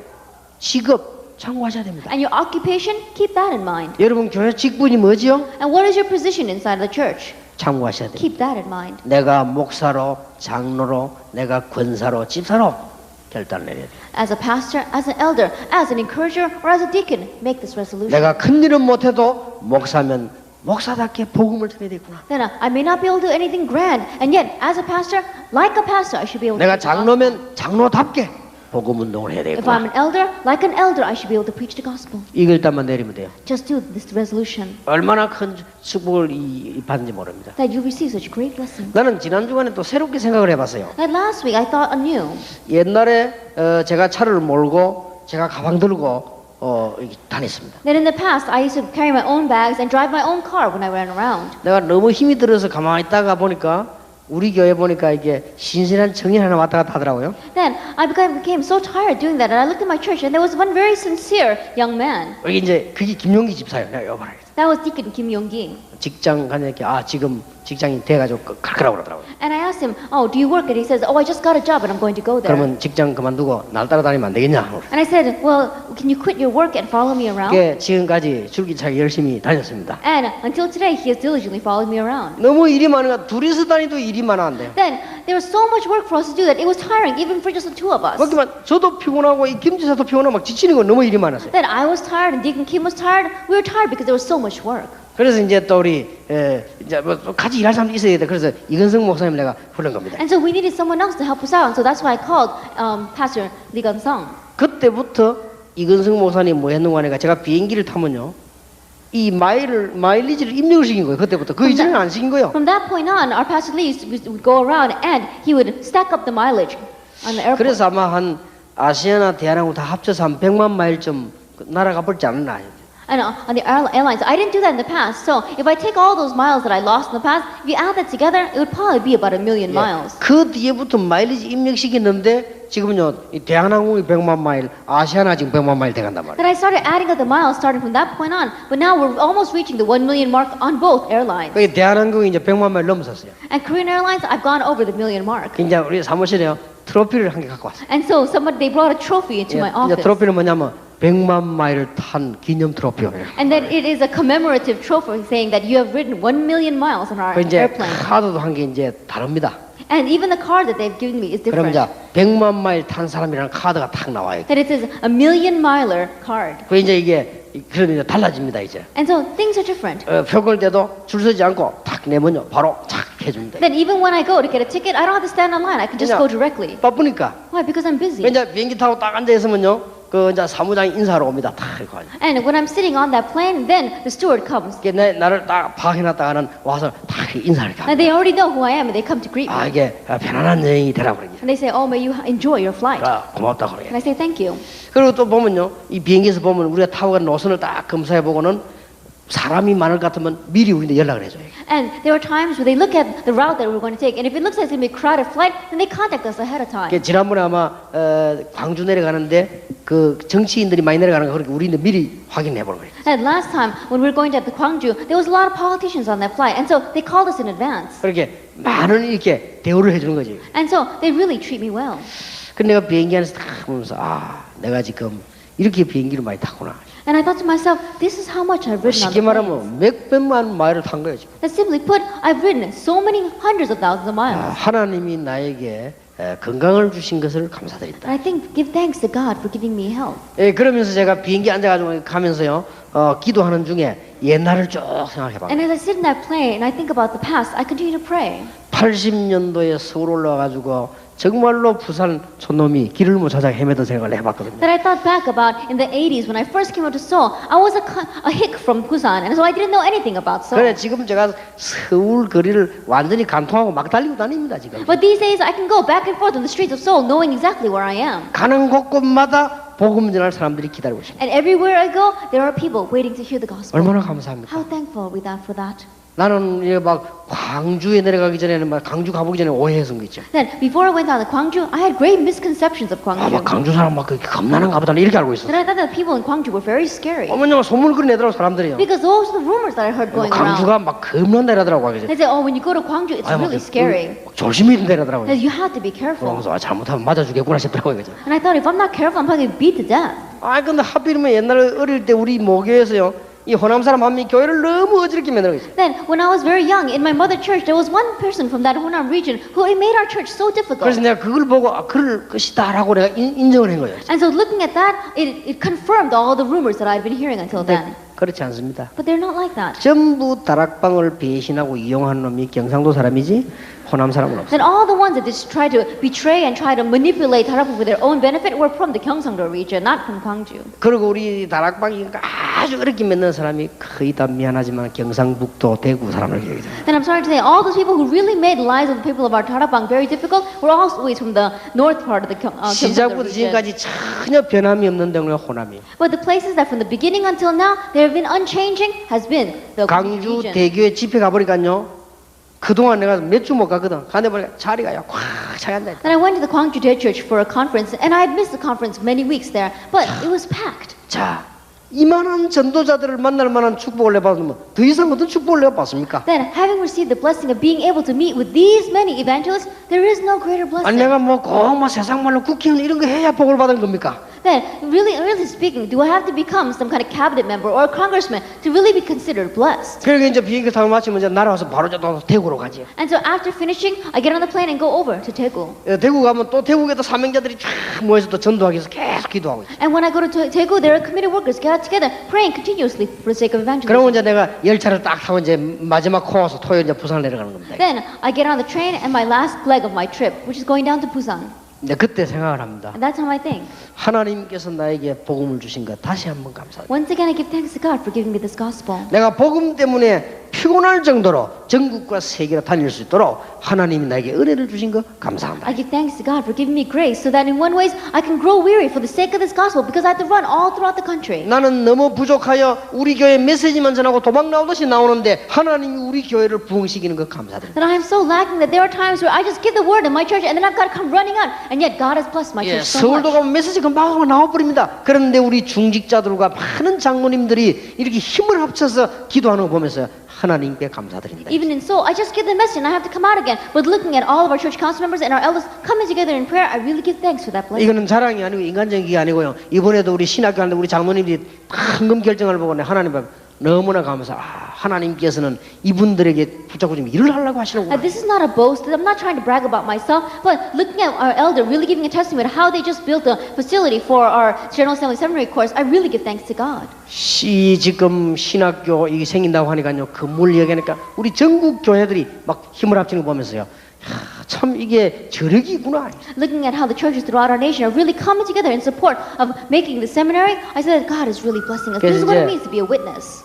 직업 참고하셔야 됩니다. And your occupation, keep that in mind. 여러분 교회 직분이 뭐지요? And what is your position inside the church? 참고하셔야 됩니다. Keep that in mind. 내가 목사로, 장로로, 내가 권사로, 집사로 결단을 내려야 돼요. As a pastor, as an elder, as an encourager, or as a deacon, make this resolution. 내가 큰 일은 못해도 목사면 목사답게 복음을 전해야 되구나. Then I may not be able to do anything grand, and yet, as a pastor, like a pastor, I should be able to. 내가 preach the gospel. 장로면 장로답게 복음 운동을 해야 If I'm 되구나. an elder, like an elder, I should be able to preach the gospel. 이 결단만 내리면 돼요. Just do this resolution 얼마나 큰 축복을 받는지 모릅니다. that you receive such great blessing. 나는 지난 주간에 또 새롭게 생각을 해봤어요. Like last week, I thought anew. 옛날에 제가 차를 몰고 제가 가방 들고 이렇게 다녔습니다. Then in the past, I used to carry my own bags and drive my own car when I ran around. 내가 너무 힘이 들어서 가만히 있다가 보니까 우리 교회 보니까 이게 신실한 청년 하나 왔다 갔다 하더라고요. Then I became so tired doing that, and I looked at my church, and there was one very sincere young man. 여기 이제 그게 김용기 집사예요. 내가 여봐라. That was Deacon Kim Yong-gi. 직장 가니까 지금 직장이 돼가지고 갈 거라고 그러더라고요. And I asked him, "Oh, do you work?" And he says, "Oh, I just got a job, and I'm going to go there." 그러면 직장 그만두고 날 따라다니면 안 되겠냐? And I said, "Well, can you quit your work and follow me around?" 그게 지금까지 줄기차게 열심히 다녔습니다. And until today, he has diligently followed me around. 너무 일이 많으니까 둘이서 다니도 일이 많았는데요. Then there was so much work for us to do that it was tiring, even for just the two of us. 그렇지만 저도 피곤하고 이 김지사도 피곤하고 막 지치는 거 너무 일이 많았어요. Then I was tired, and Deacon Kim was tired. We were tired because there was so much work. 그래서 이제 또 우리 이제 뭐 같이 일할 사람도 있어야 돼. 그래서 이근성 목사님 내가 부른 겁니다. And so we needed someone else to help us out. And so that's why I called Pastor Lee Gun-sung. 그때부터 이근성 목사님 뭐 했는가 하니까 제가 비행기를 타면요. 이 마일리지를 입력을 시킨 거예요. 그때부터. 그 이전에는 안 시킨 거예요. From that point on, our Pastor Lee would go around and he would stack up the mileage on the airport. 그래서 아마 한 아시아나 대한항공 다 합쳐서 한 100만 마일쯤 날아가 볼지 않았나. And on the airlines, I didn't do that in the past. So if I take all those miles that I lost in the past, if you add that together, it would probably be about 1,000,000 miles. 그 뒤에부터 마일리지 입력시켰는데 지금은요 이 대한항공이 100만 마일, 아시아나 지금 100만 마일 돼간단 말이에요. Then I started adding up the miles starting from that point on. But now we're almost reaching the 1,000,000 mark on both airlines. 그 대한항공이 이제 100만 마일 넘었었어요. And Korean Airlines, I've gone over the 1,000,000 mark. 이제 우리 사무실에요 트로피를 한 개 갖고 왔어요. And so they brought a trophy into my 이제 office. 트로피는 뭐냐면 100만 마일을 탄 기념 트로피예요. And then it is a commemorative trophy saying that you have ridden 1,000,000 miles on our 그 이제 airplane. 카드도 한 게 이제 다릅니다. And even the card that they've given me is 그럼 different. 이제 100만 마일 탄 사람이라는 카드가 탁 나와요. That it is a 1,000,000 miler card. 그 이제 이게 그러면 이제 달라집니다 이제. And so things are different. 표 걸 때도 줄 서지 않고 탁 내면요 바로 착 해줍니다. Then even when I go to get a ticket, I don't have to stand online. I can just 그냥 go directly. 바쁘니까. Why? Because I'm busy. 이제 비행기 타고 딱 앉아 있으면요 그 이제 사무장이 인사하러 옵니다. 탁 이렇게 와요. And when I'm sitting on that plane, then the steward comes. 이게 나를 딱 파악해놨다가는 와서 탁 인사를 이렇게 And 합니다. they already know who I am, and they come to greet me. 이게 편안한 여행이 되라고 그러죠. And they say, "Oh, may you enjoy your flight." 고맙다 그래요. And I say, "Thank you." 그리고 또 보면요 이 비행기에서 보면 우리가 타고 간 노선을 딱 검사해 보고는 사람이 많을 것 같으면 미리 우리한테 연락을 해줘요. And there are times where they look at the route that we're going to take, and if it looks like it's going to be a crowded flight, then they contact us ahead of time. 지난번에 아마 광주 내려가는데 그 정치인들이 많이 내려가는 거 그렇게 우리는 미리 확인해 보는 거예요. And last time when we were going to the Gwangju, there was a lot of politicians on that flight, and so they called us in advance. 그렇게 많은 이렇게 대우를 해주는 거지. And so they really treat me well. 근데 내가 비행기 안에서 딱 보면서 내가 지금 이렇게 비행기를 많이 탔구나. And I thought to myself, this is how much I've ridden on 쉽게 the planes. 말하면 몇백만 마일을 탄 거예요 지금. And simply put, I've ridden so many hundreds of thousands of miles. 하나님이 나에게 건강을 주신 것을 감사드린다. And I think, give thanks to God for giving me health. 그러면서 제가 비행기 앉아가지고 가면서요 기도하는 중에 옛날을 쭉 생각해봐. And as I sit in that plane and I think about the past, I continue to pray. 80년도에 서울 올라와가지고 정말로 부산 촌놈이 길을 못 찾아 헤매던 생각을 해봤거든요. That I thought back about in the 80s when I first came out to Seoul. I was a hick from Busan, and so I didn't know anything about Seoul. 그래 지금 제가 서울 거리를 완전히 간통하고 막 달리고 다닙니다 지금. But these days I can go back and forth on the streets of Seoul knowing exactly where I am. 가는 곳곳마다 복음 전할 사람들이 기다리고 있습니다. And everywhere I go, there are people waiting to hear the gospel. 얼마나 감사합니까? How thankful are we for that? 나는 이게 막 광주에 내려가기 전에는 막 광주 가보기 전에 오해했던 거 있죠. Then before I went down to Gwangju, I had great misconceptions of 막 Gwangju. 광주 사람 막 그렇게 겁나는가 보다 이렇게 알고 있었어. Then I thought that people in Gwangju were very scary. 어머니가 소문을 그려내더라고 사람들이요. Because those are the rumors that I heard going around. 광주가 막 겁난다 이러더라고. They say, oh, when you go to Gwangju, it's really scary. 조심히 된다 이러더라고요. That you have to be careful. 그러면서 잘못하면 맞아주겠구나 싶더라고요. 그죠? And I thought, if I'm not careful, I'm probably going to be beat to death. 근데 하필이면 옛날에 어릴 때 우리 모교에서요. 이 호남 사람 한 명이 교회를 너무 어지럽게 만들고 있어요. Then, when I was very young, in my mother church, there was one person from that Honam region who made our church so difficult. 그래서 내가 그걸 보고 그럴 것이다라고 내가 인정을 한 거예요. And so looking at that, it confirmed all the rumors that I'd been hearing until then. 그렇지 않습니다. But they're not like that. 전부 다락방을 배신하고 이용하는 놈이 경상도 사람이지 호남 사람은 없어. Then all the ones that just try to betray and try to manipulate Tarapong for their own benefit were from the Gyeongsang-do region, not from Gwangju. 그리고 우리 다락방이 아주 어렵게 맺는 사람이 거의 다 미안하지만 경상북도 대구 사람을 얘기해요. Then I'm sorry to say, all those people who really made the lives of the people of our Tarapang very difficult were always from the north part of the Gyeongsang-do 시작부터 region. 지금까지 전혀 변함이 없는 데가 호남이. But the places that from the beginning until now they have been unchanging has been the 강주 region. 대교에 집회 가보니까요. 그동안 내가 몇 주 못 갔거든. 가는데 보니까 자리가 꽉 차게 앉아 있다. Then I went to the Gwangju Dae Church for a conference, and I had missed the conference many weeks there, but it was packed. 자, 이만한 전도자들을 만날 만한 축복을 내가 받으면 더 이상 어떤 축복을 내가 받습니까? Then, having received the blessing of being able to meet with these many evangelists, there is no greater 아니 blessing. 내가 꼭 세상 말로 쿠킹 이런 거 해야 복을 받은 겁니까? Then, really speaking, do I have to become some kind of cabinet member or a congressman to really be considered blessed? 그러니까 이제 비행기 타고 마치면 이제 날아와서 바로 또 대구로 가지. And so after finishing, I get on the plane and go over to Daegu. 대구 가면 또 대구에도 사명자들이 쫙 모여서 또 전도하기 위해서 계속 기도하고 있어. And when I go to Daegu, there are committed workers gathered together praying continuously for the sake of 그러고 evangelism. 이제 내가 열차를 딱 타고 이제 마지막 코어서 토요일 이제 부산을 내려가는 겁니다. Then I get on the train and my last leg of my trip, which is going down to Busan. 근데 그때 생각을 합니다. And that's how I think. 하나님께서 나에게 복음을 주신 것 다시 한번 감사합니다. Once again, I give thanks to God for giving me this gospel. 내가 복음 때문에 피곤할 정도로 전국과 세계로 다닐 수 있도록 하나님이 나에게 은혜를 주신 것 감사합니다. I give thanks to God for giving me grace so that in one ways I can grow weary for the sake of this gospel because I have to run all throughout the country. 나는 너무 부족하여 우리 교회 메시지만 전하고 도망 나오듯이 나오는데 하나님이 우리 교회를 부흥시키는 것 감사드립니다. That I am so lacking that there are times where I just give the word in my church and then I've got to come running out, and yet God has blessed my 예, church so much. 서울도 가면 메시지 금방 하고 나와버립니다. 그런데 우리 중직자들과 많은 장로님들이 이렇게 힘을 합쳐서 기도하는 거 보면서 하나님께 감사드립니다. Even in Seoul, I just give the message and I have to come out again. But looking at all of our church council members and our elders coming together in prayer, I really give thanks for that blessing. 이거는 자랑이 아니고 인간적인 게 아니고요. 이번에도 우리 신학교 하는데 우리 장로님들이 황금 결정을 보고 하나님 앞에 너무나 감사. 하나님께서는 이분들에게 붙잡고 좀 일을 하려고 하시는구나. This is not a boast. I'm not trying to brag about myself, but looking at our elder really giving a testimony of how they just built a facility for our General Assembly Seminary course, I really give thanks to God. 지금 신학교 이게 생긴다고 하니까요. 건물 얘기하니까 우리 전국 교회들이 막 힘을 합치는 거 보면서요. 참 이게 저력이구나. Looking at how the churches throughout our nation are really coming together in support of making the seminary, I said that God is really blessing us. This is what it means to be a witness.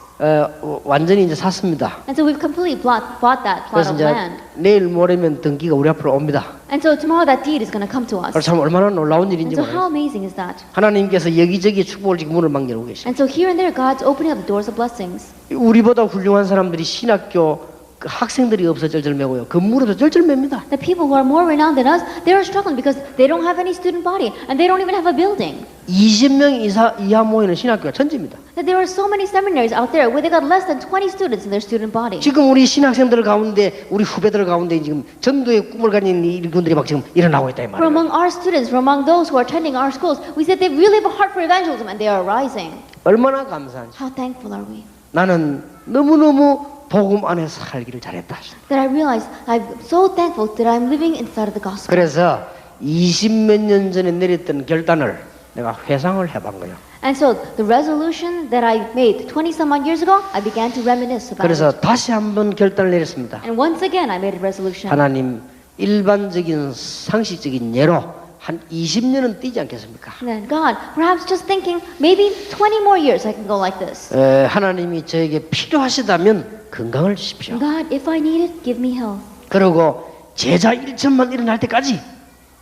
완전히 이제 샀습니다. And so we've completely bought that plot 그래서 of 이제 land. 내일 모레면 등기가 우리 앞으로 옵니다. And so tomorrow that deed is going to come to us. 그래서 참 얼마나 놀라운 일인지 And so 몰라요. how amazing is that? 하나님께서 여기저기 축복을 지금 문을 막 열고 계십니다. And so here and there, God's opening up the doors of blessings. 우리보다 훌륭한 사람들이 신학교 그 학생들이 없어 쩔쩔매고요. 건물에도 쩔쩔맵니다. The people who are more renowned than us, they are struggling because they don't have any student body and they don't even have a building. 20명 이하 모이는 신학교가 천지입니다. That there are so many seminaries out there where they got less than 20 students in their student body. 지금 우리 신학생들 가운데 우리 후배들 가운데 지금 전도의 꿈을 가진 이분들이 막 지금 일어나고 있다 이 For 말이에요. among our students, for among those who are attending our schools, we said they really have a heart for evangelism and they are rising. 얼마나 감사한지. How thankful are we? 나는 너무너무 복음 안에 살기를 잘했다. That I realized I'm so thankful that I'm living inside of the gospel. 그래서 20몇 년 전에 내렸던 결단을 내가 회상을 해본 거예요. And so the resolution that I made 20 some odd years ago, I began to reminisce about 그래서 it. 다시 한번 결단을 내렸습니다. And once again, I made a resolution. 하나님 일반적인 상식적인 예로 한 20년은 뛰지 않겠습니까? And then God, perhaps just thinking, maybe 20 more years I can go like this. 하나님이 저에게 필요하시다면 건강을 주십시오. God, if I need it, give me health. 그리고 제자 1천만 일어날 때까지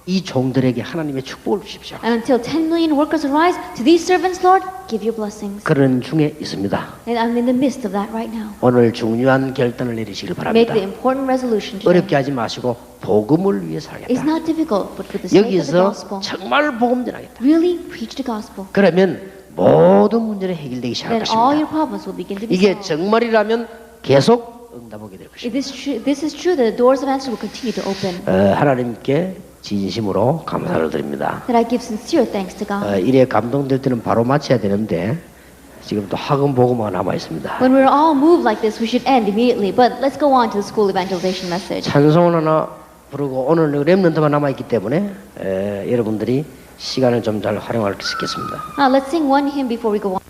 이 종들에게 하나님의 축복을 주십시오. And until 10 million workers arise, to these servants, Lord, give your blessings. 그런 중에 있습니다. And I'm in the midst of that right now. 오늘 중요한 결단을 내리시길 Make 바랍니다. the important resolution today. 어렵게 하지 마시고 복음을 위해 It's 살겠다. not difficult, but for the sake of the 여기서 gospel, 정말 복음 전하겠다. really preach the gospel. 그러면 모든 문제는 해결되기 시작할 Then all your 것입니다. problems will begin to be 이게 solved. 정말이라면 계속 응답하게 될 것입니다. If this is true, that the doors of answer will continue to open. 하나님께 진심으로 감사를 드립니다. That I give sincere thanks to God. 이래 감동될 때는 바로 마쳐야 되는데 지금 또 학원 복음화가 남아 있습니다. When we're all moved like this, we should end immediately. But let's go on to the school evangelization message. 찬송을 하나 부르고 오늘 랩런트가 남아 있기 때문에 여러분들이 시간을 좀 잘 활용할 수 있겠습니다. Let's sing one hymn before we go on.